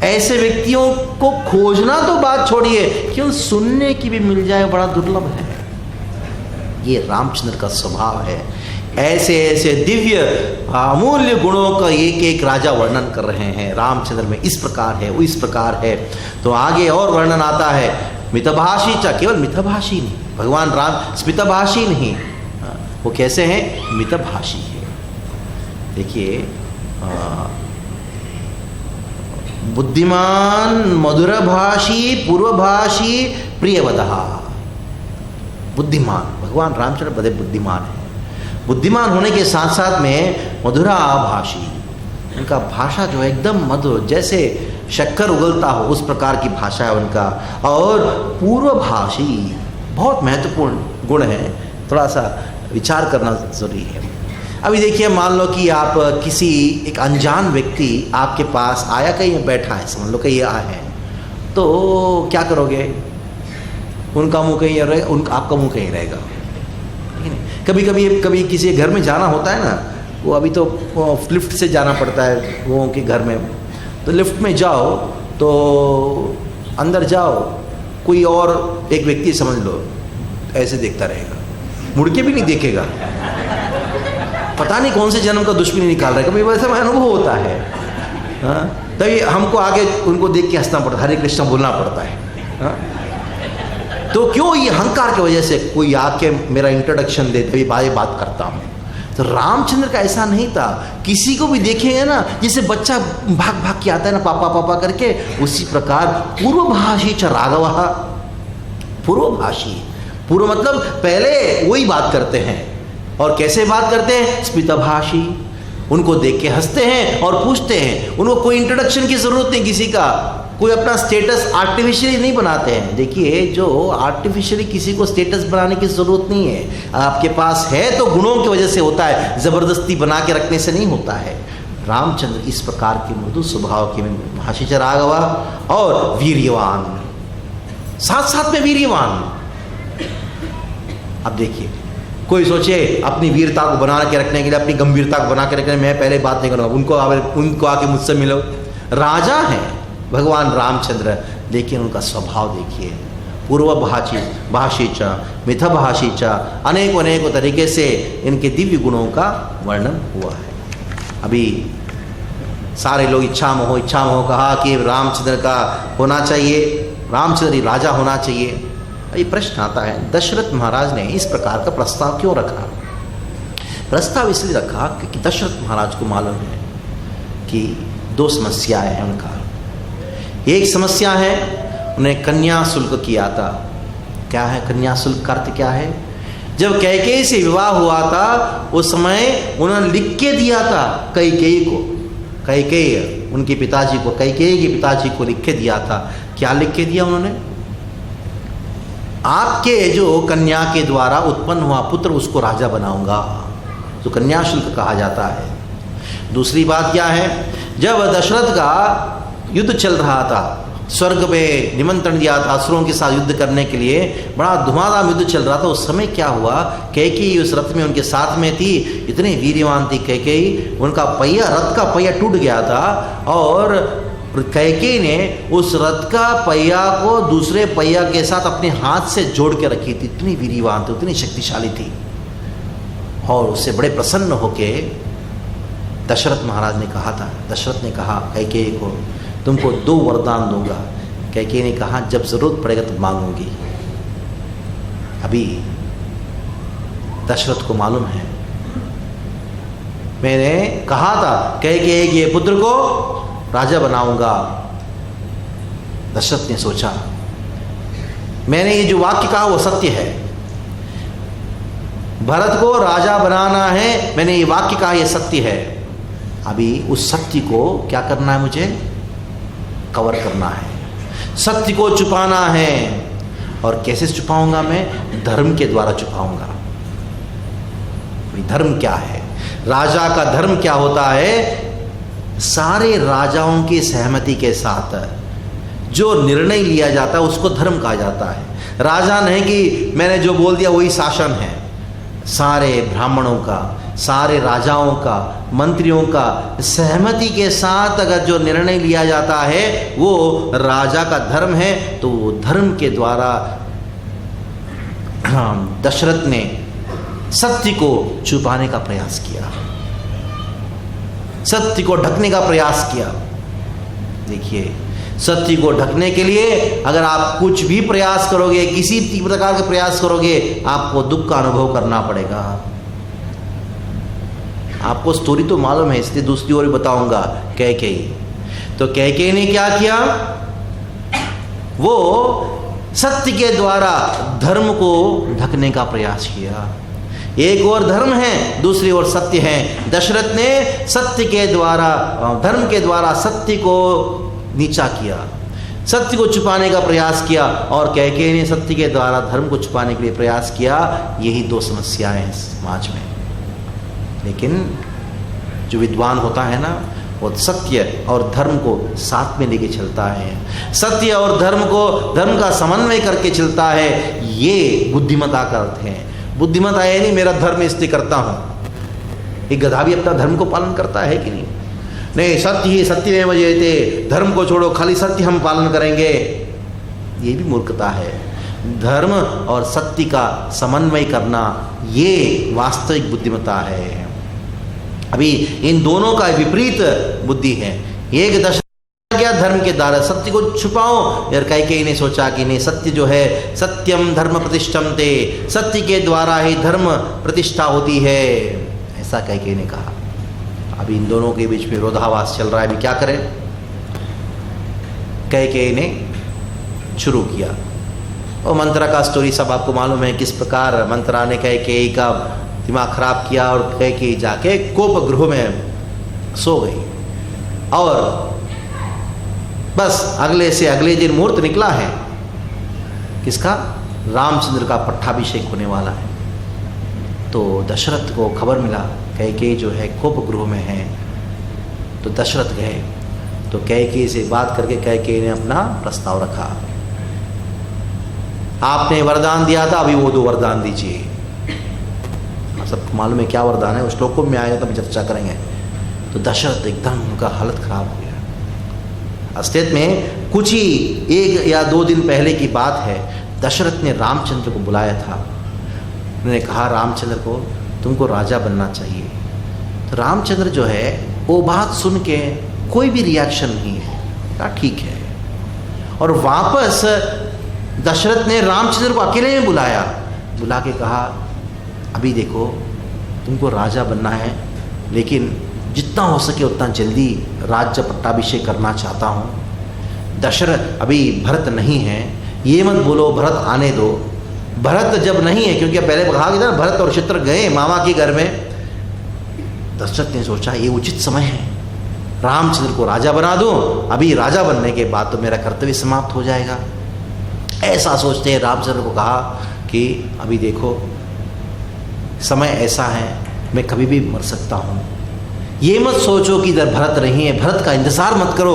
ऐसे व्यक्तियों को खोजना तो बात छोड़िए, केवल सुनने की भी मिल जाए बड़ा दुर्लभ है। ये रामचंद्र का स्वभाव है। ऐसे ऐसे दिव्य अमूल्य गुणों का एक एक राजा वर्णन कर रहे हैं। रामचंद्र में इस प्रकार है, वो इस प्रकार है। तो आगे और वर्णन आता है, मितभाषी च, केवल मितभाषी नहीं, भगवान राम स्मितभाषी नहीं, वो कैसे हैं? मितभाषी है। देखिए, बुद्धिमान, मधुरभाषी, पूर्वभाषी, प्रियवदः। बुद्धिमान, भगवान रामचंद्र बड़े बुद्धिमान है। बुद्धिमान होने के साथ साथ में मधुराभाषी, उनका भाषा जो है एकदम मधुर, जैसे शक्कर उगलता हो उस प्रकार की भाषा है उनका। और पूर्वभाषी बहुत महत्वपूर्ण गुण है, थोड़ा सा विचार करना जरूरी है। अभी देखिए, मान लो कि आप किसी एक अनजान व्यक्ति आपके पास आया, कहीं बैठा है, समझ लो कहीं आए हैं, तो क्या करोगे? उनका मुंह कहीं रहेगा, उनका आपका मुंह कहीं रहेगा। कभी किसी घर में जाना होता है ना, वो अभी तो लिफ्ट से जाना पड़ता है लोगों के घर में, तो लिफ्ट में जाओ तो अंदर जाओ, कोई और एक व्यक्ति समझ लो ऐसे देखता रहेगा, मुड़ के भी नहीं देखेगा। पता नहीं कौन से जन्म का दुश्मनी निकाल रहा है, कभी वैसा अनुभव होता है। हाँ, तभी हमको आगे उनको देख के हंसना पड़ता है, हरे कृष्ण बोलना पड़ता है। हाँ? तो क्यों ये अहंकार की वजह से कोई आके मेरा इंट्रोडक्शन दे तभी बात करता हूँ। तो रामचंद्र का ऐसा नहीं था, किसी को भी देखेंगे ना, जैसे बच्चा भाग भाग के आता है ना पापा पापा करके, उसी प्रकार पूर्वभाषी च राघव। पूर्वभाषी, पूर्व मतलब पहले वही बात करते हैं। और कैसे बात करते हैं? स्मितभाषी, उनको देख के हंसते हैं और पूछते हैं। उनको कोई इंट्रोडक्शन की जरूरत नहीं, किसी का कोई अपना स्टेटस आर्टिफिशियली नहीं बनाते हैं। देखिए, जो आर्टिफिशियली किसी को स्टेटस बनाने की जरूरत नहीं है। आपके पास है तो गुणों की वजह से होता है, जबरदस्ती बना के रखने से नहीं होता है। रामचंद्र इस प्रकार के मृदु स्वभाव के भाषिच राघवा और वीर्यवान, साथ साथ में वीर्यवान। अब देखिए, कोई सोचे अपनी वीरता को बना के रखने के लिए, अपनी गंभीरता को बना के रखने, मैं पहले बात नहीं करूँगा, उनको आके मुझसे मिलो। राजा हैं भगवान रामचंद्र, लेकिन उनका स्वभाव देखिए, पूर्वभाषी मिथभाषी अनेकों अनेकों तरीके से इनके दिव्य गुणों का वर्णन हुआ है। अभी सारे लोग इच्छा मोह कहा कि रामचंद्र का होना चाहिए, रामचंद्र ही राजा होना चाहिए। ये प्रश्न आता है, दशरथ महाराज ने इस प्रकार का प्रस्ताव क्यों रखा? प्रस्ताव इसलिए रखा क्योंकि दशरथ महाराज को मालूम है कि दो समस्याएं हैं उनका। एक समस्या है, उन्हें कन्या शुल्क किया था। क्या है कन्या शुल्क का अर्थ क्या है? जब कैकेयी से विवाह हुआ था उस समय उन्होंने लिख के दिया था कैकेयी को, कैकेयी उनके पिताजी को, कैकेयी के पिताजी को लिख के दिया था। क्या लिख के दिया उन्होंने? आपके जो कन्या के द्वारा उत्पन्न हुआ पुत्र उसको राजा बनाऊंगा, तो कन्या शुल्क कहा जाता है। दूसरी बात क्या है, जब दशरथ का युद्ध चल रहा था, स्वर्ग में निमंत्रण दिया था असुरों के साथ युद्ध करने के लिए, बड़ा धुआंधार युद्ध चल रहा था। उस समय क्या हुआ, कैकेयी उस रथ में उनके साथ में थी, इतने वीर्यवान थी कैकेयी, उनका पहिया, रथ का पहिया टूट गया था और कैकेयी ने उस रथ का पहिया को दूसरे पहिया के साथ अपने हाथ से जोड़ के रखी थी। इतनी वीर्यवान थी, उतनी शक्तिशाली थी। और उससे बड़े प्रसन्न होके दशरथ महाराज ने कहा था, दशरथ ने कहा कैकेयी को, तुमको 2 वरदान दूंगा। कैकेयी ने कहा, जब जरूरत पड़ेगा तो मांगूंगी। अभी दशरथ को मालूम है, मैंने कहा था कैकेयी के पुत्र को राजा बनाऊंगा। दशरथ ने सोचा, मैंने ये जो वाक्य कहा वो सत्य है, भरत को राजा बनाना है, मैंने ये वाक्य कहा ये सत्य है। अभी उस सत्य को क्या करना है, मुझे कवर करना है, सत्य को छुपाना है। और कैसे छुपाऊंगा मैं? धर्म के द्वारा छुपाऊंगा। धर्म क्या है? राजा का धर्म क्या होता है? सारे राजाओं की सहमति के साथ जो निर्णय लिया जाता है उसको धर्म कहा जाता है। राजा नहीं कि मैंने जो बोल दिया वही शासन है। सारे ब्राह्मणों का, सारे राजाओं का, मंत्रियों का सहमति के साथ अगर जो निर्णय लिया जाता है वो राजा का धर्म है। तो धर्म के द्वारा दशरथ ने सत्य को छुपाने का प्रयास किया, सत्य को ढकने का प्रयास किया। देखिए, सत्य को ढकने के लिए अगर आप कुछ भी प्रयास करोगे, किसी प्रकार के प्रयास करोगे, आपको दुख का अनुभव करना पड़ेगा। आपको स्टोरी तो मालूम है, इसलिए दूसरी ओर बताऊंगा। कैकेयी, तो कैकेयी ने क्या किया, वो सत्य के द्वारा धर्म को ढकने का प्रयास किया। एक और धर्म है, दूसरी ओर सत्य है। दशरथ ने सत्य के द्वारा, धर्म के द्वारा सत्य को नीचा किया, सत्य को छुपाने का प्रयास किया, और कैकेयी ने सत्य के द्वारा धर्म को छुपाने के लिए प्रयास किया। यही 2 समस्याएं हैं समाज में। लेकिन जो विद्वान होता है ना, वो सत्य और धर्म को साथ में लेके चलता है, सत्य और धर्म को, धर्म का समन्वय करके चलता है। ये बुद्धिमता का अर्थ है। बुद्धिमता है नहीं मेरा धर्म इसलिए करता हूँ। एक गधा भी अपना धर्म को पालन करता है कि नहीं? नहीं, सत्य ही सत्यमेव जयते, धर्म को छोड़ो, खाली सत्य हम पालन करेंगे। ये भी मूर्खता है। धर्म और सत्य का समन्वय करना, ये वास्तविक बुद्धिमत्ता है। अभी इन दोनों का विपरीत बुद्धि है। एक दशरथ गया धर्म के द्वारा सत्य को छुपाओ, और कैकेयी ने सोचा कि नहीं, सत्य जो है, सत्यम धर्म प्रतिष्ठम ते, सत्य के द्वारा ही धर्म प्रतिष्ठा होती है, ऐसा कैकेयी ने कहा। अभी इन दोनों के बीच में विरोधाभास चल रहा है। अभी क्या करें? कैकेयी ने शुरू किया, और मंत्रा का स्टोरी सब आपको मालूम है, किस प्रकार मंत्रा ने कैकेयी का दिमाग खराब किया और कैकेयी जाके कोप गृह में सो गई। और बस अगले से अगले दिन मुहूर्त निकला है, किसका? रामचंद्र का पट्टाभिषेक होने वाला है। तो दशरथ को खबर मिला कैकेयी जो है कोप गृह में है। तो दशरथ गए, तो कैकेयी से बात करके कैकेयी ने अपना प्रस्ताव रखा, आपने वरदान दिया था, अभी वो 2 वरदान दीजिए। सबको मालूम है क्या वरदान है, उस श्लोकों में आएगा तब चर्चा करेंगे। तो दशरथ एकदम उनका हालत खराब हो गया। असलियत में कुछ ही 1 या 2 दिन पहले की बात है, दशरथ ने रामचंद्र को बुलाया था। उन्होंने कहा रामचंद्र को तुमको राजा बनना चाहिए। तो रामचंद्र जो है वो बात सुन के कोई भी रिएक्शन नहीं है, कहा ठीक है। और वापस दशरथ ने रामचंद्र को अकेले में बुलाया, बुला के कहा अभी देखो तुमको राजा बनना है, लेकिन जितना हो सके उतना जल्दी राज्य पट्टाभिषेक करना चाहता हूँ। दशरथ अभी भरत नहीं है, ये मत बोलो भरत आने दो। भरत जब नहीं है, क्योंकि पहले कहा गया था भरत और चित्र गए मामा के घर में। दशरथ ने सोचा ये उचित समय है, रामचंद्र को राजा बना दूं, अभी राजा बनने के बाद तो मेरा कर्तव्य समाप्त हो जाएगा। ऐसा सोचते हैं रामचंद्र को कहा कि अभी देखो समय ऐसा है, मैं कभी भी मर सकता हूँ, ये मत सोचो कि इधर भरत नहीं है, भरत का इंतजार मत करो,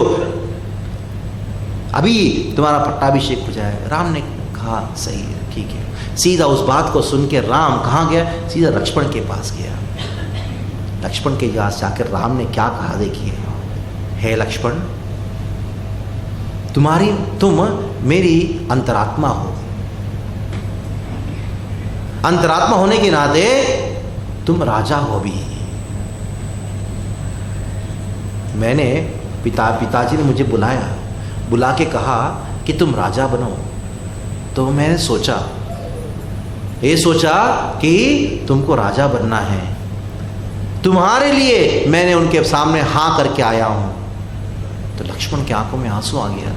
अभी तुम्हारा पट्टाभिषेक हो जाए। राम ने कहा सही है, ठीक है। सीधा उस बात को सुन के राम कहाँ गया? सीधा लक्ष्मण के पास गया। लक्ष्मण के पास जाकर राम ने क्या कहा देखिए, हे लक्ष्मण, तुम मेरी अंतरात्मा हो, अंतरात्मा होने के नाते तुम राजा हो भी। मैंने पिताजी ने मुझे बुला के कहा कि तुम राजा बनो, तो मैंने सोचा कि तुमको राजा बनना है, तुम्हारे लिए मैंने उनके सामने हाँ करके आया हूं। तो लक्ष्मण की आंखों में आंसू आ गया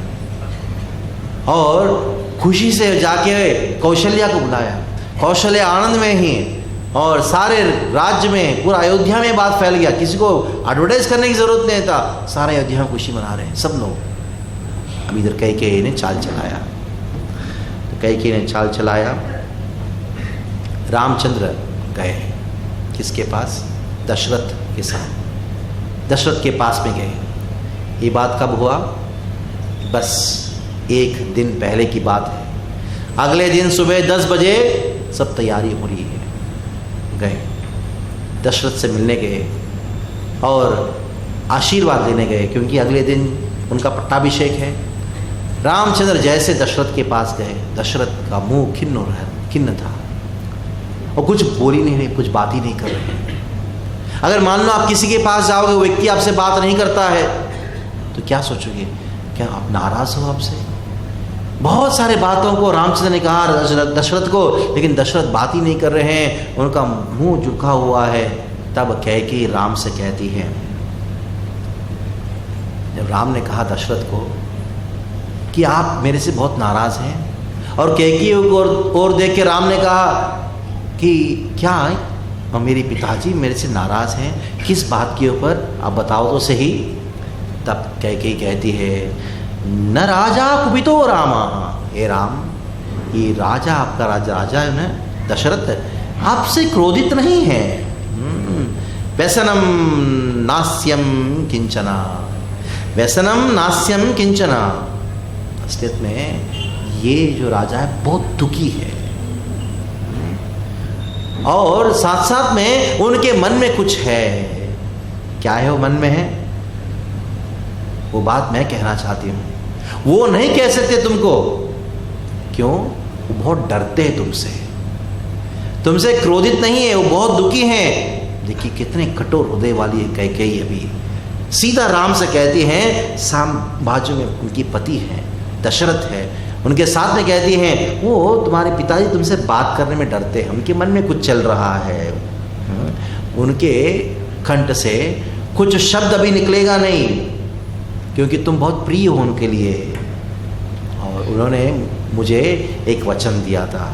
और खुशी से जाके कौशल्या को बुलाया। कौशल्या आनंद में ही, और सारे राज्य में, पूरा अयोध्या में बात फैल गया, किसी को एडवर्टाइज करने की जरूरत नहीं था, सारे अयोध्या में खुशी मना रहे हैं सब लोग। अब इधर कैकेयी ने चाल चलाया, तो कैकेयी ने चाल चलाया, रामचंद्र गए किसके पास? दशरथ के साथ, दशरथ के पास में गए। ये बात कब हुआ? बस 1 दिन पहले की बात है। अगले दिन सुबह 10 बजे सब तैयारी हो रही है। गए, दशरथ से मिलने गए और आशीर्वाद लेने गए, क्योंकि अगले दिन उनका पट्टाभिषेक है। रामचंद्र जैसे दशरथ के पास गए, दशरथ का मुंह खिन्न था और कुछ बोल ही नहीं रहे, कुछ बात ही नहीं कर रहे। अगर मान लो आप किसी के पास जाओगे, वो व्यक्ति आपसे बात नहीं करता है, तो क्या सोचोगे? क्या आप नाराज हो आपसे? बहुत सारे बातों को रामचंद्र ने कहा दशरथ को, लेकिन दशरथ बात ही नहीं कर रहे हैं, उनका मुंह झुका हुआ है। तब कैकेयी राम से कहती है, जब राम ने कहा दशरथ को कि आप मेरे से बहुत नाराज हैं, और कैकेयी को और देख के राम ने कहा कि क्या और मेरे पिताजी मेरे से नाराज हैं, किस बात के ऊपर आप बताओ तो सही। तब कैकेयी कहती है, न राजा कुपितो रामा, हे राम, ये राजा आपका राजा है ना दशरथ, आपसे क्रोधित नहीं है। व्यसनम नास्यम किंचना, व्यसनम नास्यम किंचना। असलियत में ये जो राजा है बहुत दुखी है, और साथ साथ में उनके मन में कुछ है। क्या है वो मन में है? वो बात मैं कहना चाहती हूँ, वो नहीं कह सकते तुमको। क्यों? वो बहुत डरते हैं तुमसे क्रोधित नहीं है, वो बहुत दुखी हैं। देखिए कितने कठोर हृदय वाली है कैकेयी। अभी सीधा राम से कहती हैं, साम बाजू में उनकी पति हैं, दशरथ है, उनके साथ में कहती हैं वो तुम्हारे पिताजी तुमसे बात करने में डरते हैं, उनके मन में कुछ चल रहा है, उनके कंठ से कुछ शब्द अभी निकलेगा नहीं, क्योंकि तुम बहुत प्रिय हो उनके लिए। और उन्होंने मुझे एक वचन दिया था,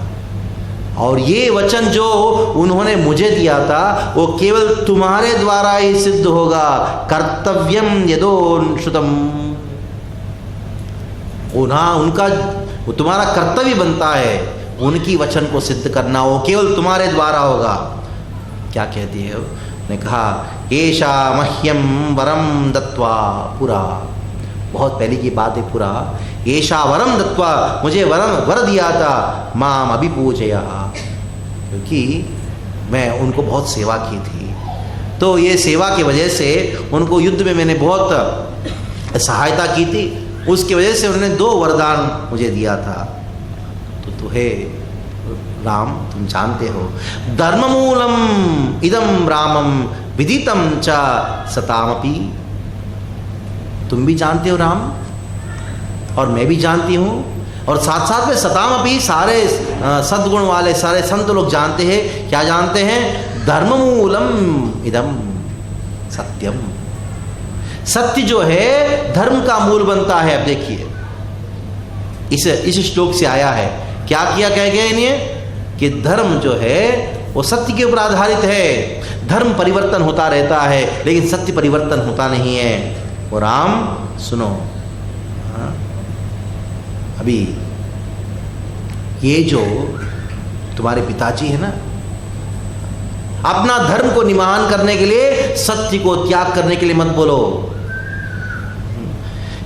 और ये वचन जो उन्होंने मुझे दिया था वो केवल तुम्हारे द्वारा ही सिद्ध होगा। कर्तव्यम यदोश्रुतम, उनका वो तुम्हारा कर्तव्य बनता है, उनकी वचन को सिद्ध करना, वो केवल तुम्हारे द्वारा होगा। क्या कहती है? ने कहा एषा मह्यम वरम दत्वा पुरा, बहुत पहले की बात है, पुरा एषा वरम दत्वा, मुझे वर दिया था, माम अभिपूजया, क्योंकि मैं उनको बहुत सेवा की थी, तो ये सेवा की वजह से उनको युद्ध में मैंने बहुत सहायता की थी, उसकी वजह से उन्होंने 2 वरदान मुझे दिया था। तो तुम्हें राम तुम जानते हो, धर्ममूलम इदम रामम विदितम च सतामपि, तुम भी जानते हो राम, और मैं भी जानती हूँ, और साथ साथ में सतामपि, सारे सद्गुण वाले सारे संत लोग जानते हैं। क्या जानते हैं? धर्ममूलम इदम सत्यम, सत्य जो है धर्म का मूल बनता है। अब देखिए इस श्लोक से आया है, क्या किया कह गए इन्हें कि धर्म जो है वो सत्य के ऊपर आधारित है। धर्म परिवर्तन होता रहता है, लेकिन सत्य परिवर्तन होता नहीं है। और राम सुनो, अभी ये जो तुम्हारे पिताजी है ना, अपना धर्म को निमान करने के लिए, सत्य को त्याग करने के लिए मत बोलो।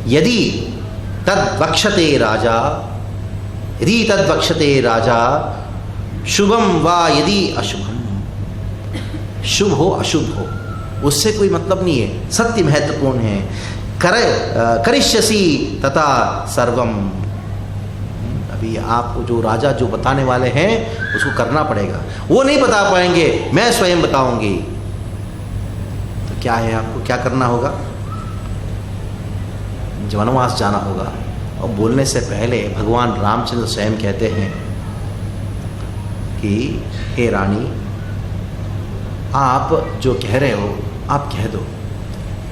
यदि तद्वक्षते राजा, यदि तद्वक्षते राजा शुभम वा यदि अशुभम, शुभ हो अशुभ हो उससे कोई मतलब नहीं है, सत्य महत्वपूर्ण है। करिष्यसि तथा सर्वम, अभी आपको जो राजा जो बताने वाले हैं उसको करना पड़ेगा, वो नहीं बता पाएंगे, मैं स्वयं बताऊंगी। तो क्या है, आपको क्या करना होगा? वनवास जाना होगा। और बोलने से पहले भगवान रामचंद्र स्वयं कहते हैं कि हे रानी, आप जो कह रहे हो आप कह दो,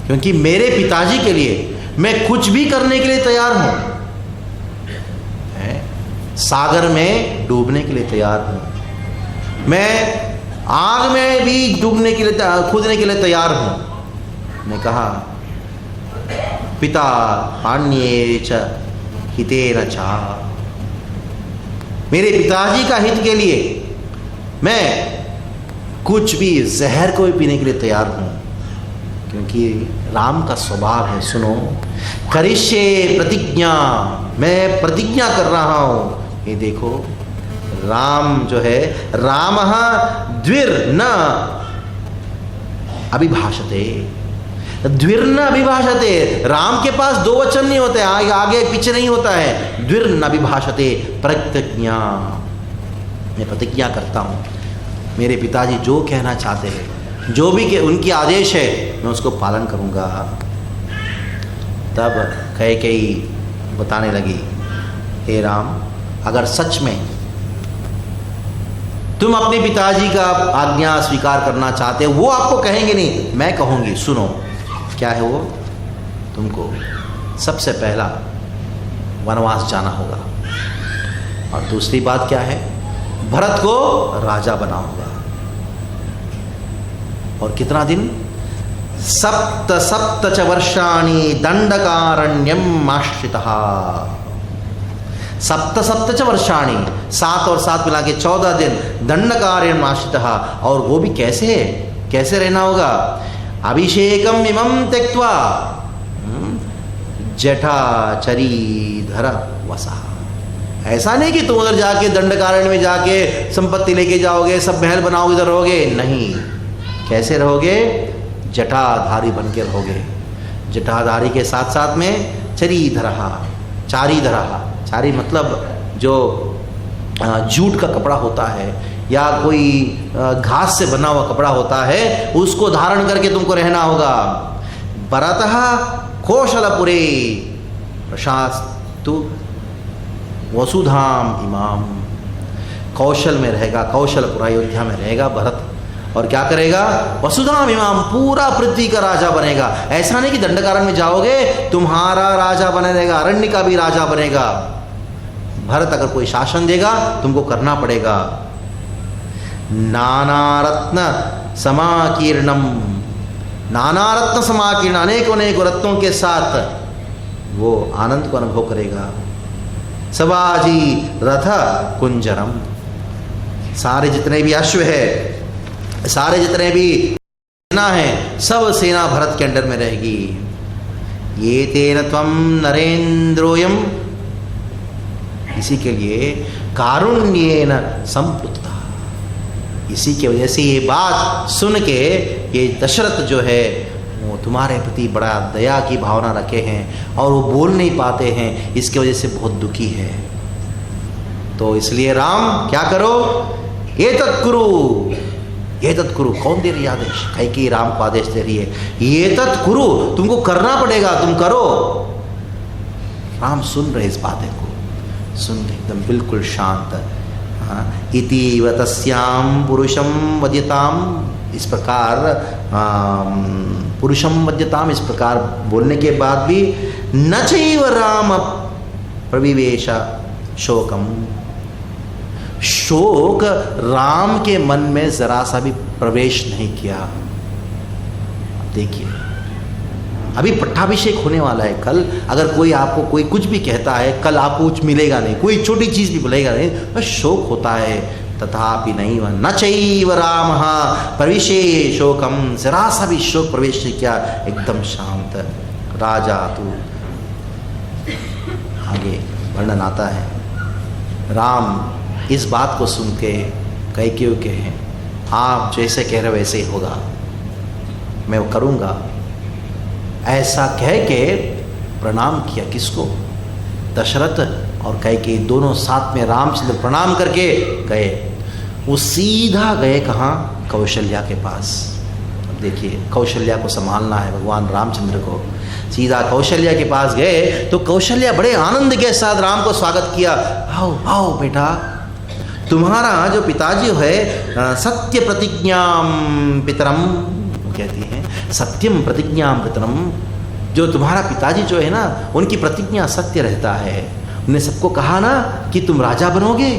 क्योंकि मेरे पिताजी के लिए मैं कुछ भी करने के लिए तैयार हूं। सागर में डूबने के लिए तैयार हूं, मैं आग में भी डूबने के लिए कूदने के लिए तैयार हूं। ने कहा पिता पाण्ये च हितेन च, मेरे पिताजी का हित के लिए मैं कुछ भी, जहर को भी पीने के लिए तैयार हूं, क्योंकि राम का स्वभाव है। सुनो, करिष्ये प्रतिज्ञा, मैं प्रतिज्ञा कर रहा हूं। ये देखो राम जो है, रामः द्विर न अभिभाषते, द्विर्न अभिभाषते, राम के पास 2 वचन नहीं होते, आगे पीछे नहीं होता है। द्विर्न अभिभाषते प्रतिज्ञा, मैं प्रतिज्ञा करता हूँ, मेरे पिताजी जो कहना चाहते हैं, जो भी उनकी आदेश है, मैं उसको पालन करूँगा। तब कैकेयी बताने लगी, हे राम, अगर सच में तुम अपने पिताजी का आज्ञा स्वीकार करना चाहते हो, वो आपको कहेंगे नहीं, मैं कहूँगी। सुनो, क्या है वो? तुमको सबसे पहला वनवास जाना होगा, और दूसरी बात क्या है? भरत को राजा बना होगा। और कितना दिन? 7 च वर्षाणि दंडकारण्यम आश्रितः। 7 च वर्षाणि, 7 और 7 मिला के 14 दिन दंडकारण्यम आश्रितः। और वो भी कैसे, कैसे रहना होगा? अभिषेकम इमं त्यक्त्वा जटाचरीधर वसा। ऐसा नहीं कि तुम उधर जाके दंडकारण्य में जाके संपत्ति लेके जाओगे, सब महल बनाओगे, इधर रहोगे, नहीं। कैसे रहोगे? जटाधारी बन के रहोगे। जटाधारी के साथ साथ में चरीधरहा, चारीधरहा, चारी मतलब जो जूट का कपड़ा होता है या कोई घास से बना हुआ कपड़ा होता है, उसको धारण करके तुमको रहना होगा। परतः कौशलपुरे प्रशास्तु वसुधाम इमाम, कौशल में रहेगा, कौशलपुर अयोध्या में रहेगा भरत, और क्या करेगा? वसुधाम इमाम, पूरा पृथ्वी का राजा बनेगा। ऐसा नहीं कि दंडकारण्य में जाओगे तुम्हारा राजा बने रहेगा, अरण्य का भी राजा बनेगा। भरत अगर कोई शासन देगा तुमको करना पड़ेगा। नाना रत्न समाकीर्णम, नाना रत्न समाकीर्ण, अनेकों अनेकों रत्नों के साथ वो आनंद को अनुभव करेगा। सवाजी रथ कुंजरम, सारे जितने भी अश्व है, सारे जितने भी सेना है, सब सेना भरत के अंडर में रहेगी। ये तेन त्वम नरेंद्रोयम, इसी के लिए कारुण्येन संपुत्ता, इसी की वजह से ये बात सुन के ये दशरथ जो है वो तुम्हारे प्रति बड़ा दया की भावना रखे हैं और वो बोल नहीं पाते हैं, इसकी वजह से बहुत दुखी है। तो इसलिए राम क्या करो? ये तत्कुरु, ये तत्कुरु, कौन दे रही आदेश? कैकेयी राम को आदेश दे रही है, ये तत्कुरु, तुमको करना पड़ेगा, तुम करो। राम सुन रहे इस बातें को, सुन एकदम बिल्कुल शांत। इति तस्याम पुरुषम वद्यताम, इस प्रकार पुरुषम वद्यताम, इस प्रकार बोलने के बाद भी न चैव राम प्रविवेश शोकम, शोक राम के मन में जरा सा भी प्रवेश नहीं किया। देखिए अभी पट्टाभिषेक होने वाला है, कल अगर कोई आपको कोई कुछ भी कहता है, कल आपको कुछ मिलेगा नहीं, कोई छोटी चीज भी मिलेगा नहीं, तो शोक होता है। तथापि नहीं व न चैव राम प्रविशे शोकम, जरा सा भी शोक प्रवेश नहीं किया, एकदम शांत। राजा तू, आगे वर्णन आता है, राम इस बात को सुन के कैकेयी के हैं, आप जैसे कह रहे वैसे ही होगा, मैं वो करूँगा, ऐसा कह के प्रणाम किया। किसको? दशरथ और कैकेयी दोनों साथ में रामचंद्र प्रणाम करके गए। वो सीधा गए कहाँ? कौशल्या के पास। अब देखिए कौशल्या को संभालना है भगवान रामचंद्र को। सीधा कौशल्या के पास गए तो कौशल्या बड़े आनंद के साथ राम को स्वागत किया। आओ आओ बेटा, तुम्हारा जो पिताजी है सत्य प्रतिज्ञाम पितरम, कहती हैं सत्यम प्रतिज्ञाम पितरम, जो तुम्हारा पिताजी जो है ना उनकी प्रतिज्ञा सत्य रहता है। उन्होंने सबको कहा ना कि तुम राजा बनोगे।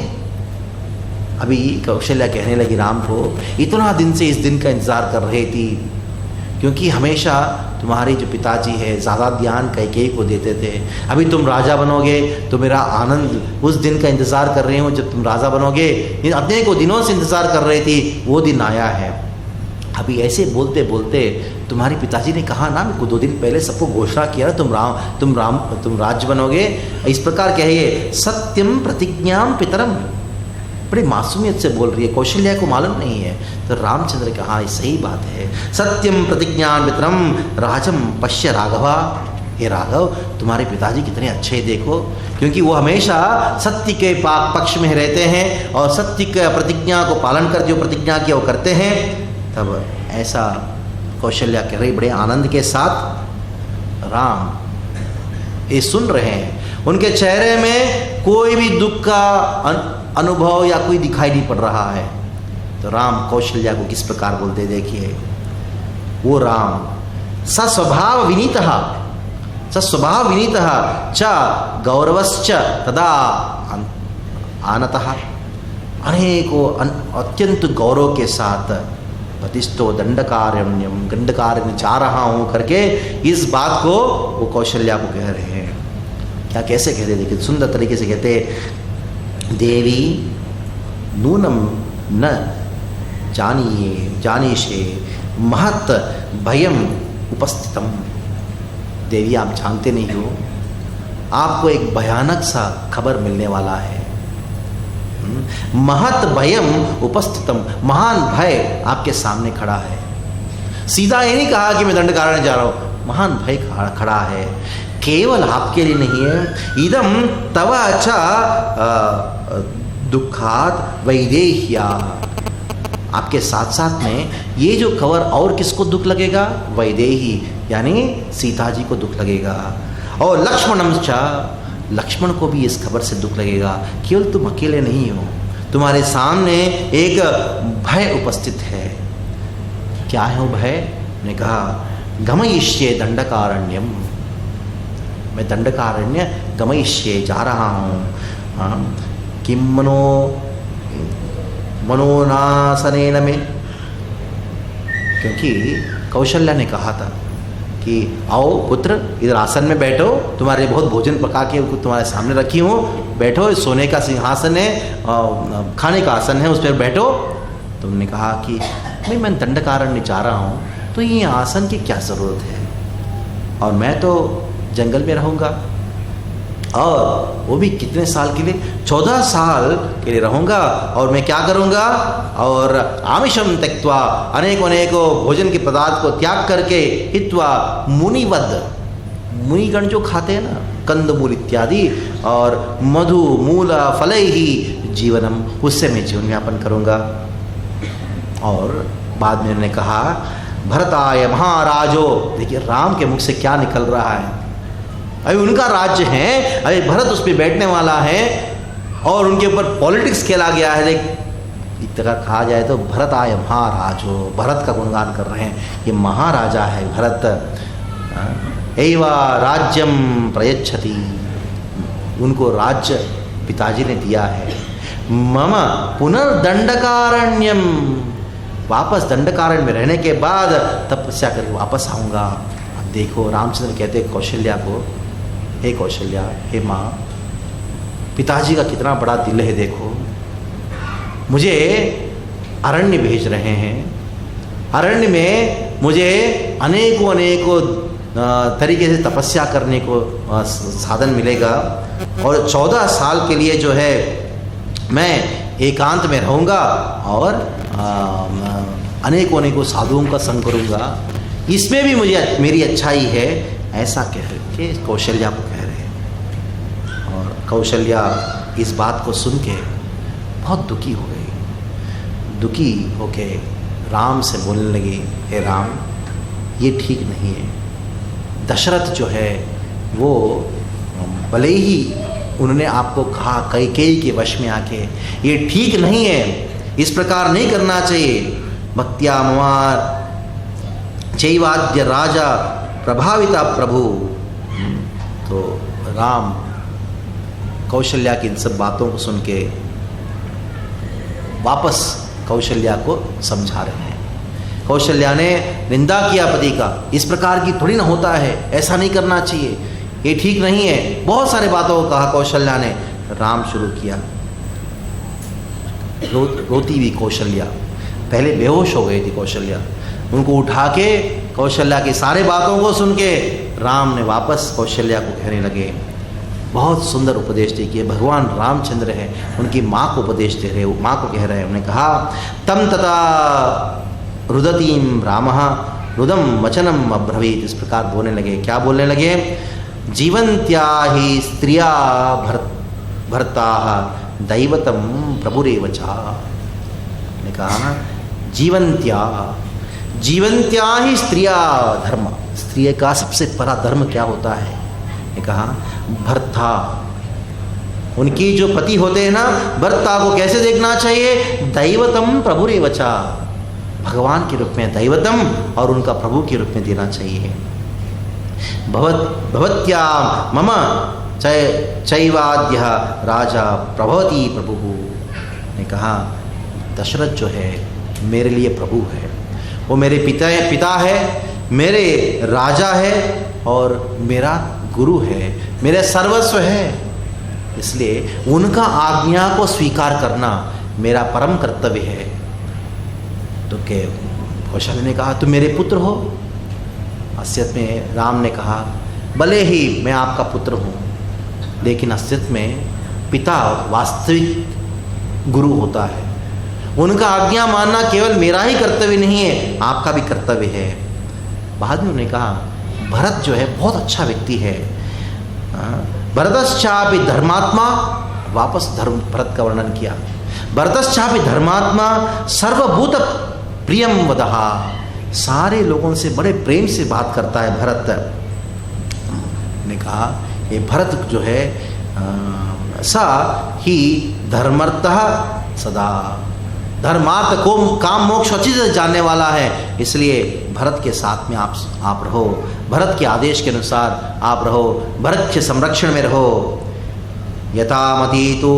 अभी कौशल्या कहने लगी राम को, इतना दिन से इस दिन का इंतजार कर रही थी, क्योंकि हमेशा तुम्हारे जो पिताजी है ज़्यादा ध्यान कैकेयी को देते थे। अभी तुम राजा बनोगे तो मेरा आनंद, उस दिन का इंतज़ार कर रही हूँ जब तुम राजा बनोगे। अपने को दिनों से इंतज़ार कर रही थी, वो दिन आया है। अभी ऐसे बोलते बोलते तुम्हारे पिताजी ने कहा ना, मेरे को 2 दिन पहले सबको घोषणा किया तुम राज्य बनोगे। इस प्रकार कहिए सत्यम प्रतिज्ञाम पितरम, बड़ी मासूमियत से बोल रही है, कौशल्या को मालूम नहीं है। तो रामचंद्र कहा ये सही बात है, सत्यम प्रतिज्ञान पितरम राजम पश्य राघवा, हे राघव तुम्हारे पिताजी कितने अच्छे देखो, क्योंकि वो हमेशा सत्य के पक्ष में रहते हैं और सत्य के प्रतिज्ञा को पालन कर, जो प्रतिज्ञा किया वो करते हैं। तब ऐसा कौशल्या कह रही बड़े आनंद के साथ। राम ये सुन रहे हैं, उनके चेहरे में कोई भी दुख का अनुभव या कोई दिखाई नहीं पड़ रहा है। तो राम कौशल्या को किस प्रकार बोलते देखिए, वो राम सस्वभाव विनीतः च गौरवश्च तदा आनतः, अनेकों अत्यंत गौरव के साथ प्रतिष्ठो दंडकारण्यम, दंडकारण्य जा रहा हूँ करके इस बात को वो कौशल्या को कह रहे हैं। क्या कैसे कहते देखिए, सुंदर तरीके से कहते, देवी नूनम न जानीशे महत भयम उपस्थितम, देवी आप जानते नहीं हो, आपको एक भयानक सा खबर मिलने वाला है। महत भयम उपस्थितम, महान भय आपके सामने खड़ा है। सीधा ये नहीं कहा कि मैं दंडकारण्य जा रहा हूं, महान भय खड़ा है, केवल आपके लिए नहीं है। इदम तव च दुखात वैदेह्या, आपके साथ साथ में ये जो खबर और किसको दुख लगेगा? वैदेही यानी सीता जी को दुख लगेगा। और लक्ष्मणम च, लक्ष्मण को भी इस खबर से दुख लगेगा। केवल तुम अकेले नहीं हो, तुम्हारे सामने एक भय उपस्थित है। क्या है वो भय? ने कहा गमयिष्ये दंडकारण्यम, मैं दंडकारण्य गमयिष्ये जा रहा हूँ। किम मनोनासनेन में, क्योंकि कौशल्या ने कहा था कि आओ पुत्र इधर आसन में बैठो, तुम्हारे बहुत भोजन पका के तुम्हारे सामने रखी हूँ, बैठो, सोने का सिंहासन है, खाने का आसन है, उस पर बैठो। तुमने कहा कि भाई मैं दंडकारण्य जा रहा हूँ, तो ये आसन की क्या ज़रूरत है, और मैं तो जंगल में रहूँगा, और वो भी कितने साल के लिए? 14 साल के लिए रहूँगा। और मैं क्या करूँगा? और आमिषम त्यक्त्वा, अनेकों भोजन के पदार्थ को त्याग करके हित्वा मुनिवद, मुनिगण जो खाते हैं ना कंदमूल इत्यादि, और मधु मूल फलै ही जीवनम, उससे मैं जीवन यापन करूँगा। और बाद में उन्होंने कहा भरताय महाराजो, देखिए राम के मुख से क्या निकल रहा है। अभी उनका राज्य है, अभी भरत उस पर बैठने वाला है, और उनके ऊपर पॉलिटिक्स खेला गया है। एक तरह कहा जाए तो भरत आय महाराजो, भरत का गुणगान कर रहे हैं, ये महाराजा है भरत। एवा राज्यम प्रयच्छति, उनको राज्य पिताजी ने दिया है। मम पुनर्दंडकारण्यम, वापस दंडकारण्य में रहने के बाद तपस्या करके वापस आऊँगा। अब देखो रामचंद्र कहते कौशल्या को, हे कौशल्या, हे माँ, पिताजी का कितना बड़ा दिल है, देखो मुझे अरण्य भेज रहे हैं, अरण्य में मुझे अनेकों तरीके से तपस्या करने को साधन मिलेगा, और 14 साल के लिए जो है मैं एकांत में रहूँगा, और अनेकों साधुओं का संग करूँगा, इसमें भी मुझे मेरी अच्छाई है, ऐसा कह के कौशल्या को कह रहे हैं। और कौशल्या इस बात को सुन के बहुत दुखी हो गई। दुखी होके राम से बोलने लगी, हे राम, ये ठीक नहीं है। दशरथ जो है वो भले ही उन्होंने आपको कहा कैकेयी के वश में आके, ये ठीक नहीं है, इस प्रकार नहीं करना चाहिए। भक्त्या ममार चैवाद्य राजा प्रभाविता प्रभु। तो राम कौशल्या की इन सब बातों को सुन के वापस कौशल्या को समझा रहे हैं। कौशल्या ने निंदा किया पति का, इस प्रकार की थोड़ी ना होता है, ऐसा नहीं करना चाहिए, ये ठीक नहीं है, बहुत सारे बातों को कहा कौशल्या ने। राम शुरू किया, रोती हुई कौशल्या, पहले बेहोश हो गई थी कौशल्या, उनको उठा के कौशल्या की सारे बातों को सुन के राम ने वापस कौशल्या को कहने लगे, बहुत सुंदर उपदेश देखिए, भगवान रामचंद्र है, उनकी माँ को उपदेश दे रहे, माँ को कह रहे हैं। उन्होंने कहा तम तथा रुदतीम रामः रुदम वचनम अब्रवीत, इस प्रकार बोलने लगे। क्या बोलने लगे? जीवंत्या ही स्त्रिया भर्ता दैवतम प्रभुरेवचा। ने कहा जीवंत्या ही स्त्रिया धर्म, स्त्री का सबसे बड़ा धर्म क्या होता है? ने कहा भर्ता, उनकी जो पति होते हैं ना, भर्ता को कैसे देखना चाहिए? दैवतम प्रभुरेवचा, भगवान के रूप में दैवतम, और उनका प्रभु के रूप में देना चाहिए। भवत्या मम चैवाद्य राजा प्रभवती प्रभु। ने कहा दशरथ जो है मेरे लिए प्रभु है, वो मेरे पिता है, मेरे राजा है, और मेरा गुरु है, मेरे सर्वस्व है, इसलिए उनका आज्ञा को स्वीकार करना मेरा परम कर्तव्य है। तो कौशल्या ने कहा तुम मेरे पुत्र हो। असलियत में राम ने कहा भले ही मैं आपका पुत्र हूँ, लेकिन असलियत में पिता वास्तविक गुरु होता है, उनका आज्ञा मानना केवल मेरा ही कर्तव्य नहीं है, आपका भी कर्तव्य है। बाद में उन्होंने कहा भरत जो है बहुत अच्छा व्यक्ति है, भरतश्चापि धर्मात्मा वापस धर्म भरत का वर्णन किया। भरतश्चापि धर्मात्मा सर्वभूत प्रियम वदहा, सारे लोगों से बड़े प्रेम से बात करता है भरत ने कहा। ये भरत जो है सा ही धर्मर्थः सदा, धर्मार्थ को काम मोक्ष अच्छी से जानने वाला है, इसलिए भरत के साथ में आप रहो, भरत के आदेश के अनुसार आप रहो, भरत के संरक्षण में रहो। यथामती तो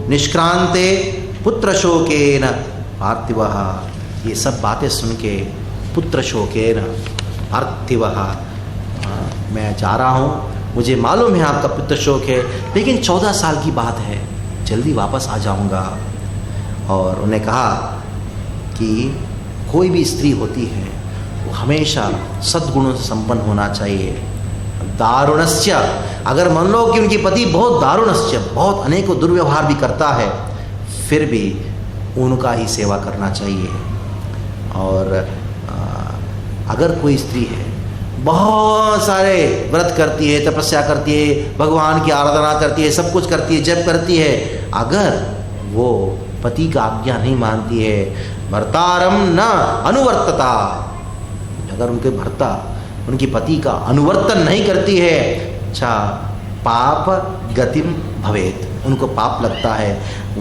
निष्क्रांते पुत्र शोकेन पार्थिवः, ये सब बातें सुन के पुत्र शोकेन पार्थिवः, मैं जा रहा हूँ, मुझे मालूम है आपका पुत्र शोक है, लेकिन 14 साल की बात है, जल्दी वापस आ जाऊँगा। और उन्हें कहा कि कोई भी स्त्री होती है वो हमेशा सद्गुणों से संपन्न होना चाहिए। दारुणस्य, अगर मान लो कि उनकी पति बहुत दारुणस्य, बहुत अनेकों दुर्व्यवहार भी करता है, फिर भी उनका ही सेवा करना चाहिए। और अगर कोई स्त्री है बहुत सारे व्रत करती है, तपस्या करती है, भगवान की आराधना करती है, सब कुछ करती है, जप करती है, अगर वो पति का आज्ञा नहीं मानती है, भर्तारम न अनुवर्तता, अगर उनके भर्ता उनकी पति का अनुवर्तन नहीं करती है, अच्छा पाप गतिम भवेत, उनको पाप लगता है।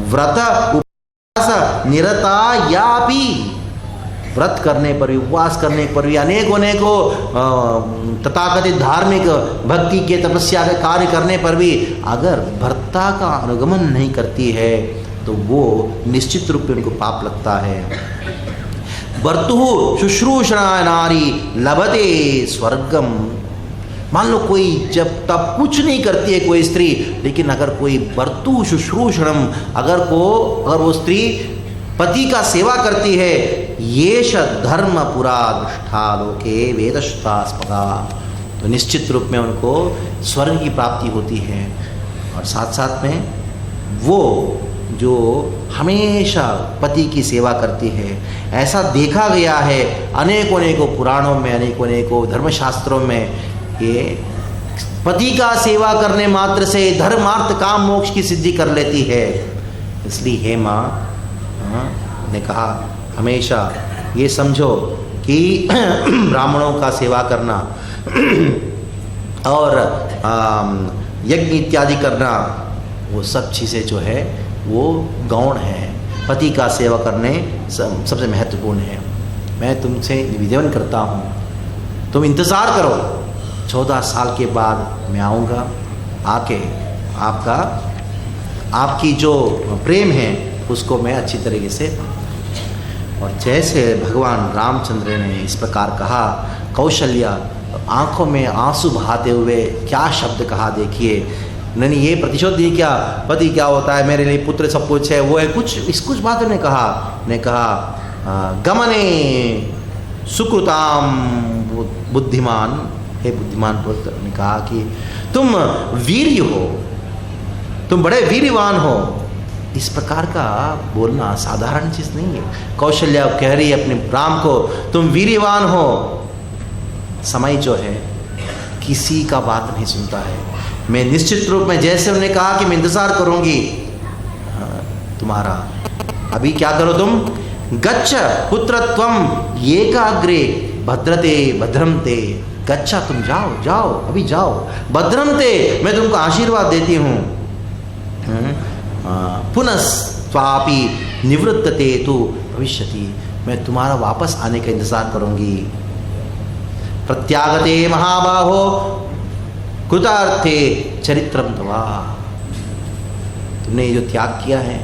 व्रत उपवास निरता या भी, व्रत करने पर भी, उपवास करने पर भी, अनेकों तथाकथित धार्मिक भक्ति के तपस्या के कार्य करने पर भी अगर भर्ता का अनुगमन नहीं करती है तो वो निश्चित रूप से उनको पाप लगता है। भर्तुः शुश्रूषणा नारी लभते स्वर्गम, मान लो कोई जब तब कुछ नहीं करती है कोई स्त्री, लेकिन अगर कोई भर्तु शुश्रूषणम, अगर वो स्त्री पति का सेवा करती है, येष धर्म पुरा दृष्टा लोके वेदश्रुतास्पदा, तो निश्चित रूप में उनको स्वर्ग की प्राप्ति होती है। और साथ साथ में वो जो हमेशा पति की सेवा करती है, ऐसा देखा गया है अनेकों पुराणों में, अनेकों धर्मशास्त्रों में, ये पति का सेवा करने मात्र से धर्मार्थ काम मोक्ष की सिद्धि कर लेती है। इसलिए हे माँ ने कहा हमेशा ये समझो कि ब्राह्मणों का सेवा करना और यज्ञ इत्यादि करना, वो सब चीज़ें जो है वो गौण है, पति का सेवा करने सबसे महत्वपूर्ण है। मैं तुमसे निवेदन करता हूँ, तुम इंतज़ार करो, 14 साल के बाद मैं आऊँगा, आके आपकी जो प्रेम है उसको मैं अच्छी तरीके से। और जैसे भगवान रामचंद्र ने इस प्रकार कहा, कौशल्या आंखों में आंसू बहाते हुए क्या शब्द कहा, देखिए, नहीं ये प्रतिशोध नहीं क्या, पति क्या होता है, मेरे लिए पुत्र सब कुछ है, वो है कुछ बातों ने कहा गमने सुकृताम बुद्धिमान, हे बुद्धिमान पुत्र, ने कहा कि तुम वीर्य हो, तुम बड़े वीरवान हो। इस प्रकार का बोलना साधारण चीज़ नहीं है। कौशल्या कह रही है अपने राम को, तुम वीरवान हो। समय जो है किसी का बात नहीं सुनता है। मैं निश्चित रूप में, जैसे उन्होंने कहा कि मैं इंतज़ार करूंगी तुम्हारा, अभी क्या करो तुम, गच्छ पुत्रत्वम एकाग्रे भद्रते भद्रम ते, गच्छा तुम जाओ अभी जाओ, भद्रम ते मैं तुमको आशीर्वाद देती हूँ, पुनस्त्वापि निवृत्तते तु भविष्यति, मैं तुम्हारा वापस आने का इंतजार करूंगी। प्रत्यागते महाबाहो कृतार्थे चरित्रम तवा, तुमने जो त्याग किया है,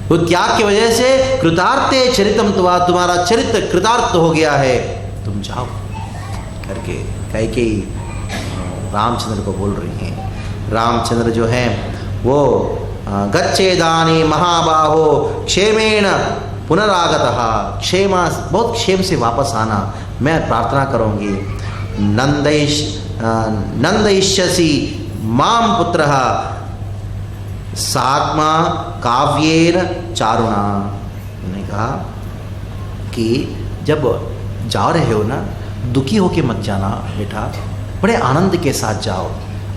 वो त्याग की वजह से कृतार्थे चरित्रम तवा, तुम्हारा चरित्र कृतार्थ हो गया है, तुम जाओ करके कैकेयी रामचंद्र को बोल रही हैं। रामचंद्र जो हैं वो गच्छेदानी महाबाहो क्षेमेण पुनरागतः, बहुत क्षेम से वापस आना मैं प्रार्थना करूँगी। नंदयिष्यसि माम पुत्रः सात्मा काव्येन चारुणा, उन्होंने कहा कि जब जा रहे हो ना, दुखी होके मत जाना बेटा, बड़े आनंद के साथ जाओ,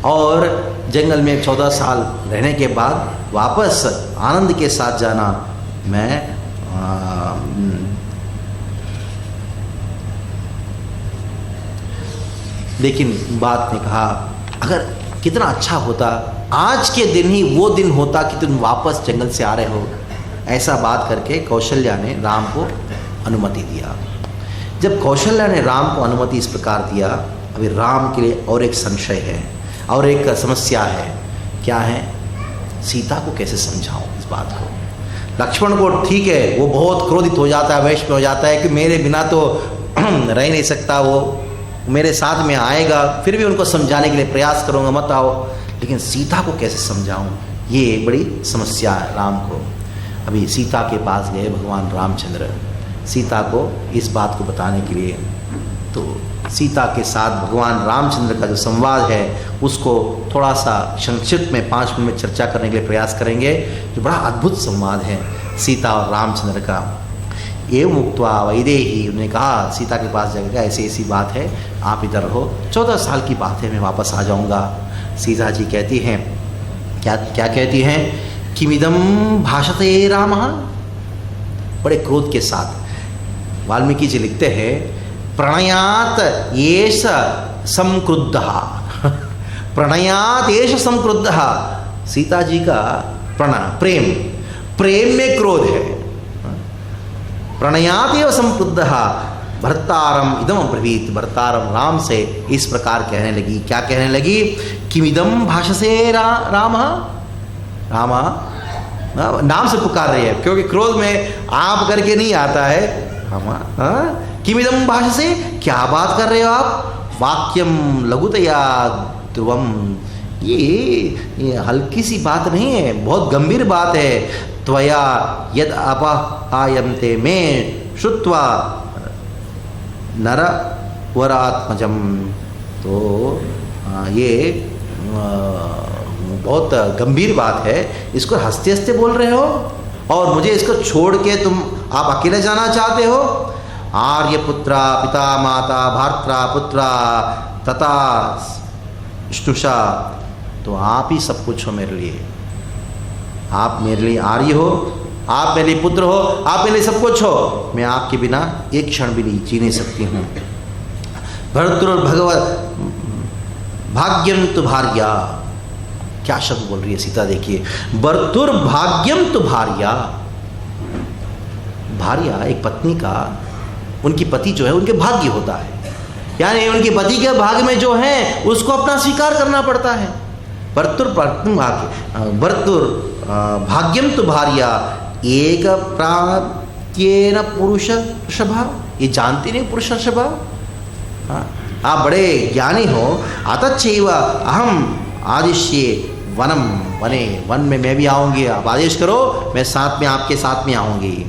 और जंगल में 14 साल रहने के बाद वापस आनंद के साथ जाना, मैं लेकिन बात ने कहा अगर कितना अच्छा होता आज के दिन ही वो दिन होता कि तुम वापस जंगल से आ रहे हो। ऐसा बात करके कौशल्या ने राम को अनुमति दिया। जब कौशल्या ने राम को अनुमति इस प्रकार दिया, अभी राम के लिए और एक संशय है और एक समस्या है। क्या है? सीता को कैसे समझाऊं इस बात को। लक्ष्मण को ठीक है, वो बहुत क्रोधित हो जाता है, वैश्य में हो जाता है कि मेरे बिना तो रह नहीं सकता, वो मेरे साथ में आएगा, फिर भी उनको समझाने के लिए प्रयास करूँगा, मत आओ। लेकिन सीता को कैसे समझाऊं, ये बड़ी समस्या है राम को। अभी सीता के पास गए भगवान रामचंद्र सीता को इस बात को बताने के लिए। तो सीता के साथ भगवान रामचंद्र का जो संवाद है उसको थोड़ा सा संक्षिप्त में 5 मिनट में चर्चा करने के लिए प्रयास करेंगे, जो बड़ा अद्भुत संवाद है सीता और रामचंद्र का। एवं मुक्त्वा वैदेही, उन्होंने कहा सीता के पास जाकर ऐसी ऐसी बात है, आप इधर रहो, 14 साल की बात है, मैं वापस आ जाऊंगा। सीता जी कहती हैं, क्या क्या कहती हैं? किमिदम भाषते रामः, बड़े क्रोध के साथ। वाल्मीकि जी लिखते हैं प्रणयात येष संक्रुद्धः प्रणयात येष संक्रुद्धः। सीता जी का प्रेम में क्रोध है। प्रणयात एव संक्रुद्धः भर्तारम इदम अब्रवीत, भर्तारम राम से इस प्रकार कहने लगी। क्या कहने लगी? किमिदम भाषसे रामः, रामा नाम से पुकार रही है, क्योंकि क्रोध में आप करके नहीं आता है। रामा किमिदम भाषसे, क्या बात कर रहे हो आप? वाक्यम लघुतया ध्रुवम, ये हल्की सी बात नहीं है, बहुत गंभीर बात है। त्वया यद अपहायन्ते में श्रुत्वा नरवरात्मजम, तो ये बहुत गंभीर बात है, इसको हंसते हंसते बोल रहे हो और मुझे इसको छोड़ के तुम आप अकेले जाना चाहते हो? आर्यपुत्रा पिता माता भार्त्रा पुत्रा तथा स्नुषा, तो आप ही सब कुछ हो मेरे लिए। आप मेरे लिए आर्य हो, आप मेरे लिए पुत्र हो, आप मेरे लिए सब कुछ हो। मैं आपके बिना एक क्षण भी नहीं जी नहीं सकती हूँ। भर्तुर्भगवत भाग्यम तु भार्या, क्या शब्द बोल रही है सीता, देखिए। भर्तुर्भाग्यम तु भार्या, भार्या एक पत्नी का, उनकी पति जो है उनके भाग्य होता है, यानी उनके पति के भाग्य में जो है उसको अपना स्वीकार करना पड़ता है। भाग्यम तु भार्या एक प्रात्येन पुरुष सभा, ये जानते नहीं पुरुष सभा? आप बड़े ज्ञानी हो। अतच्छैव अहम आदिश्ये वनम वने, वन में मैं भी आऊँगी, आप आदेश करो, मैं साथ में आपके साथ में आऊँगी।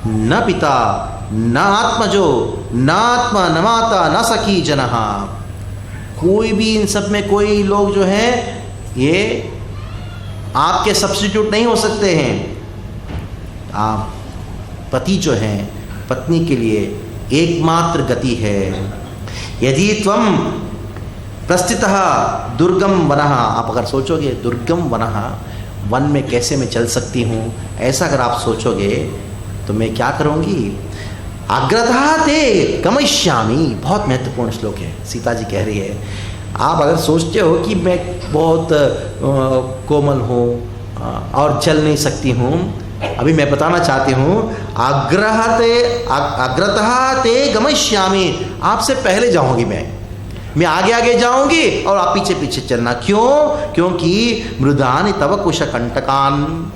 न पिता न आत्मजो न आत्मा न माता न सखी जनहा, कोई भी इन सब में कोई लोग जो हैं ये आपके सब्स्टिट्यूट नहीं हो सकते हैं। आप पति जो हैं पत्नी के लिए एकमात्र गति है। यदि त्वम प्रस्थितः दुर्गम वनः, आप अगर सोचोगे दुर्गम वनः, वन में कैसे मैं चल सकती हूँ, ऐसा अगर आप सोचोगे तो मैं क्या करूँगी? अग्रतः ते गमिष्यामि, बहुत महत्वपूर्ण श्लोक है, सीता जी कह रही है। आप अगर सोचते हो कि मैं बहुत कोमल हूँ और चल नहीं सकती हूँ, अभी मैं बताना चाहती हूँ, अग्रतः ते गमिष्यामि, आपसे पहले जाऊँगी मैं आगे आगे जाऊँगी और आप पीछे पीछे चलना। क्यों? क्योंकि मृदानि तव कुशकंटकान,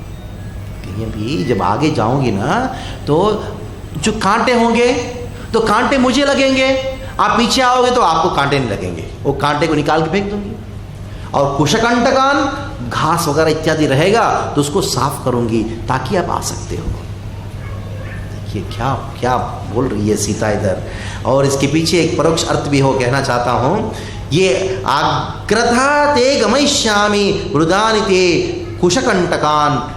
भी जब आगे जाऊँगी ना तो जो कांटे होंगे तो कांटे मुझे लगेंगे, आप पीछे आओगे तो आपको कांटे नहीं लगेंगे, वो कांटे को निकाल के फेंक दूंगी। और कुशकंटकान, घास वगैरह इत्यादि रहेगा तो उसको साफ करूंगी ताकि आप आ सकते हो। देखिए क्या क्या बोल रही है सीता इधर, और इसके पीछे एक परोक्ष अर्थ भी हो, कहना चाहता हूँ। ये आग्रथा ते गमिष्यामि मृदानि ते कुशकंटकान,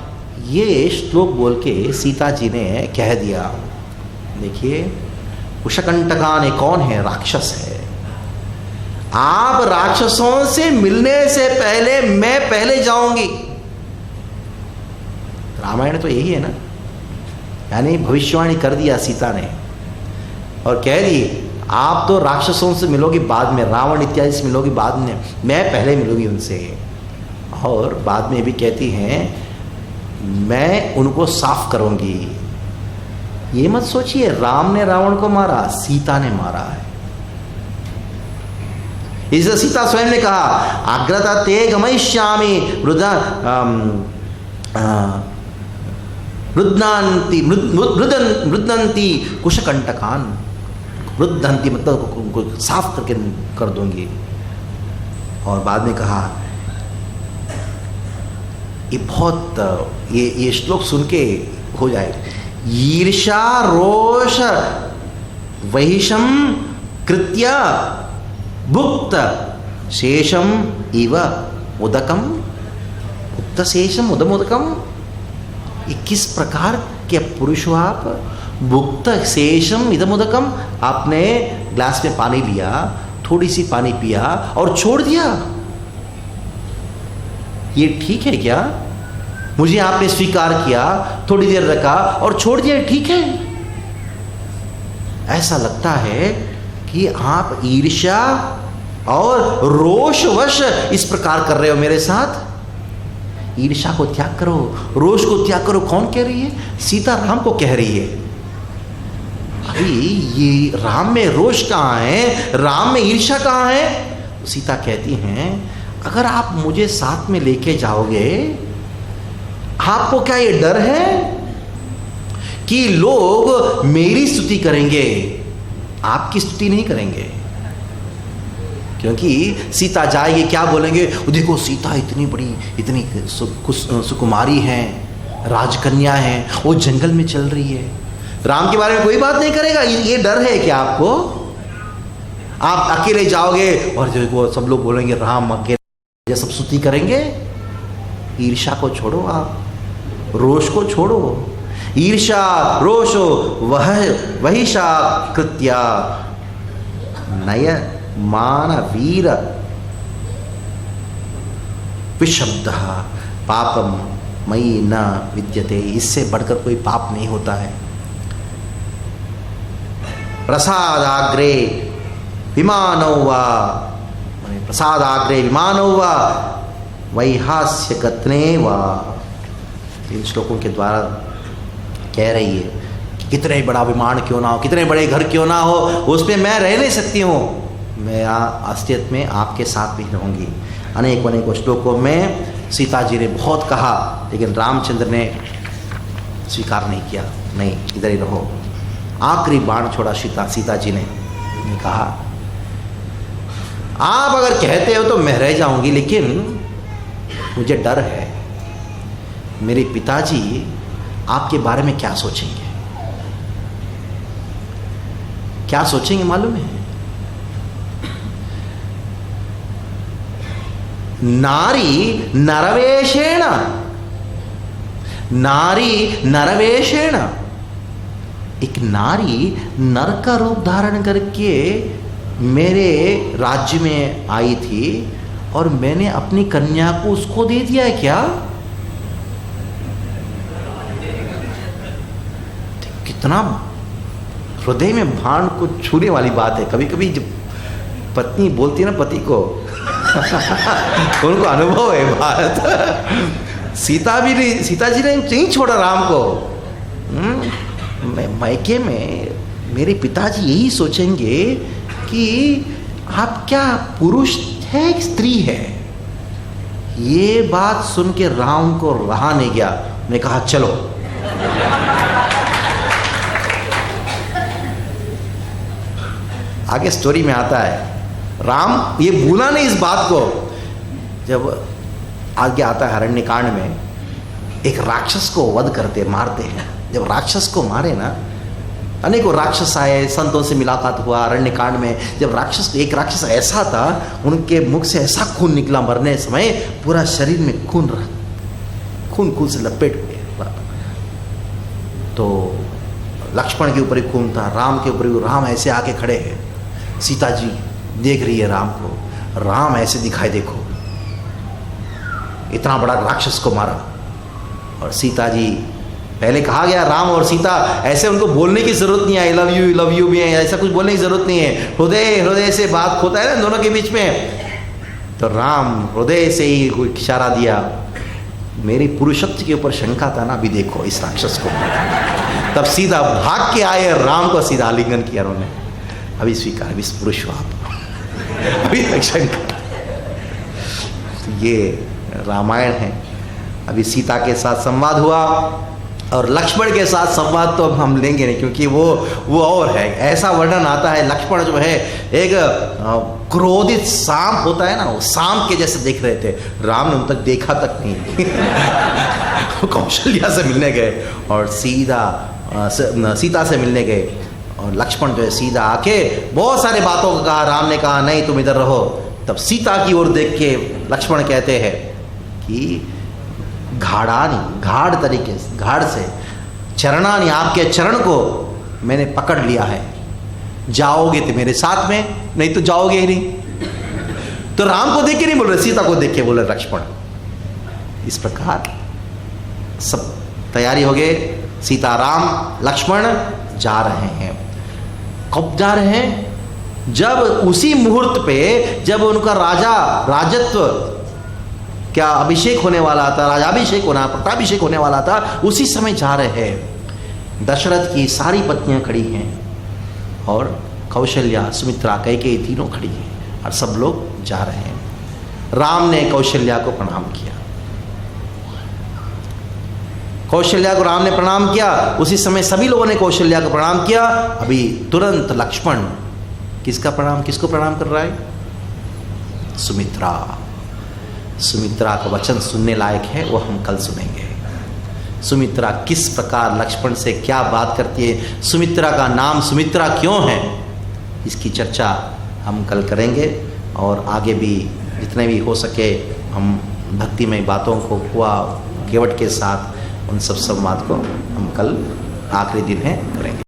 ये श्लोक बोल के सीता जी ने कह दिया। देखिए कुशकंटकान कौन है? राक्षस है। आप राक्षसों से मिलने से पहले मैं पहले जाऊंगी। रामायण तो यही है ना, यानी भविष्यवाणी कर दिया सीता ने और कह दी आप तो राक्षसों से मिलोगी बाद में, रावण इत्यादि से मिलोगी बाद में, मैं पहले मिलूंगी उनसे। और बाद में भी कहती हैं मैं उनको साफ करूंगी। ये मत सोचिए राम ने रावण को मारा, सीता ने मारा है। इसे सीता स्वयं ने कहा अग्रता ते गमयिष्यामि रुदन्ति कुशकंटकान। रुदन्ति मतलब उनको साफ करके कर दूंगी। और बाद में कहा ये बहुत ये श्लोक सुन के हो जाए, ईर्षा रोष वहिषम कृत्य भुक्त शेषम इव उदकम, भुक्त शेषम उदमुदकम। ये किस प्रकार के पुरुष हो आप? भुक्त शेषम इदमुदकम, आपने ग्लास में पानी लिया, थोड़ी सी पानी पिया और छोड़ दिया, ये ठीक है क्या? मुझे आपने स्वीकार किया, थोड़ी देर रखा और छोड़ दिया, ठीक है? ऐसा लगता है कि आप ईर्ष्या और रोषवश इस प्रकार कर रहे हो मेरे साथ। ईर्ष्या को त्याग करो, रोष को त्याग करो। कौन कह रही है? सीता राम को कह रही है। अभी ये राम में रोष कहाँ है, राम में ईर्ष्या कहाँ है? सीता कहती हैं अगर आप मुझे साथ में लेके जाओगे, आपको क्या ये डर है कि लोग मेरी स्तुति करेंगे, आपकी स्तुति नहीं करेंगे? क्योंकि सीता जाएगी, क्या बोलेंगे? देखो सीता इतनी बड़ी, इतनी सुकुमारी है, राजकन्या है, वो जंगल में चल रही है। राम के बारे में कोई बात नहीं करेगा। ये डर है क्या आपको? आप अकेले जाओगे और देखो सब लोग बोलेंगे राम अकेले, सब स्तुति करेंगे। ईर्ष्या को छोड़ो, आप रोष को छोड़ो। ईर्ष्या रोषो वहिषा कृत्या नय मान वीर विशब्द पापम मयि न विद्यते। इससे बढ़कर कोई पाप नहीं होता है। प्रसादाग्रे विमानो वा, प्रसादाग्रे विमानो वा वैहास्य गत्ने वा। इन श्लोकों के द्वारा कह रही है कि कितने बड़ा विमान क्यों ना हो, कितने बड़े घर क्यों ना हो, उसमें मैं रह नहीं सकती हूँ। मैं अस्तित्व में आपके साथ भी रहूँगी। अनेकों श्लोकों में सीता जी ने बहुत कहा, लेकिन रामचंद्र ने स्वीकार नहीं किया। नहीं, इधर ही रहो। आखिरी बाण छोड़ा सीता जी ने कहा आप अगर कहते हो तो मैं रह जाऊंगी, लेकिन मुझे डर है मेरे पिताजी आपके बारे में क्या सोचेंगे। क्या सोचेंगे मालूम है? नारी नरवेशेण, नारी नरवेशेण, एक नारी नर का रूप धारण करके मेरे राज्य में आई थी और मैंने अपनी कन्या को उसको दे दिया है क्या? कितना हृदय में भाण को छूने वाली बात है। कभी कभी जब पत्नी बोलती है ना पति को उनको अनुभव है बात। सीता जी ने नहीं छोड़ा राम को। मायके में मेरे पिताजी यही सोचेंगे कि आप क्या पुरुष है एक स्त्री है। ये बात सुन के राम को रहा नहीं गया। मैं कहा चलो। आगे स्टोरी में आता है, राम ये भूला नहीं इस बात को। जब आगे आता है अरण्यकांड में, एक राक्षस को वध करते मारते हैं। जब राक्षस को मारे ना, अनेकों राक्षस आए, संतों से मुलाकात हुआ अरण्यकांड में। जब एक राक्षस ऐसा था, उनके मुख से ऐसा खून निकला मरने समय, पूरा शरीर में खून से लपेट गए। तो लक्ष्मण के ऊपर ही खून था, राम के ऊपर ही। राम ऐसे आके खड़े हैं, सीता जी देख रही है राम को। राम ऐसे दिखाई, देखो इतना बड़ा राक्षस को मारा। और सीता जी, पहले कहा गया राम और सीता, ऐसे उनको बोलने की जरूरत नहीं है, आई लव यू भी है, ऐसा कुछ बोलने की जरूरत नहीं है। हृदय से बात होता है ना दोनों के बीच में। तो राम हृदय से ही कोई इशारा दिया, मेरी पुरुषत्व के ऊपर शंका था ना, अभी देखो इस राक्षस को। तब सीधा भाग के आए, राम को सीधा आलिंगन किया उन्होंने, अभी स्वीकार, अभी पुरुष हो आप, अभी तक शंका। तो ये रामायण है। अभी सीता के साथ संवाद हुआ, और लक्ष्मण के साथ संवाद तो अब हम लेंगे नहीं, क्योंकि वो और है। ऐसा वर्णन आता है, लक्ष्मण जो है एक क्रोधित सांप होता है ना, वो सांप के जैसे देख रहे थे। राम ने उन तक देखा तक नहीं। कौशल्या से मिलने गए और सीता से मिलने गए, और लक्ष्मण जो है सीधा आके बहुत सारे बातों को कहा। राम ने कहा नहीं तुम इधर रहो। तब सीता की ओर देख के लक्ष्मण कहते हैं कि घाड़ तरीके से, घाड़ से चरणानी, आपके चरण को मैंने पकड़ लिया है, जाओगे तो मेरे साथ में, नहीं तो जाओगे ही नहीं। तो राम को देख के नहीं बोल रहे, सीता को देख के बोले लक्ष्मण। इस प्रकार सब तैयारी हो गए, सीता राम लक्ष्मण जा रहे हैं। कब जा रहे हैं? जब उसी मुहूर्त पे, जब उनका राजत्व क्या अभिषेक होने वाला था, राजाभिषेक होना, पट्टाभिषेक होने वाला था, उसी समय जा रहे हैं। दशरथ की सारी पत्नियां खड़ी हैं, और कौशल्या, सुमित्रा, कैकेयी तीनों खड़ी हैं, और सब लोग जा रहे हैं। राम ने कौशल्या को प्रणाम किया, कौशल्या को राम ने प्रणाम किया। उसी समय सभी लोगों ने कौशल्या को प्रणाम किया। अभी तुरंत लक्ष्मण किसको प्रणाम कर रहा है? सुमित्रा का वचन सुनने लायक है, वो हम कल सुनेंगे। सुमित्रा किस प्रकार लक्ष्मण से क्या बात करती है, सुमित्रा का नाम सुमित्रा क्यों है, इसकी चर्चा हम कल करेंगे। और आगे भी जितने भी हो सके हम भक्तिमय बातों को हुआ केवट के साथ, उन सब संवाद को हम कल आखिरी दिन है करेंगे।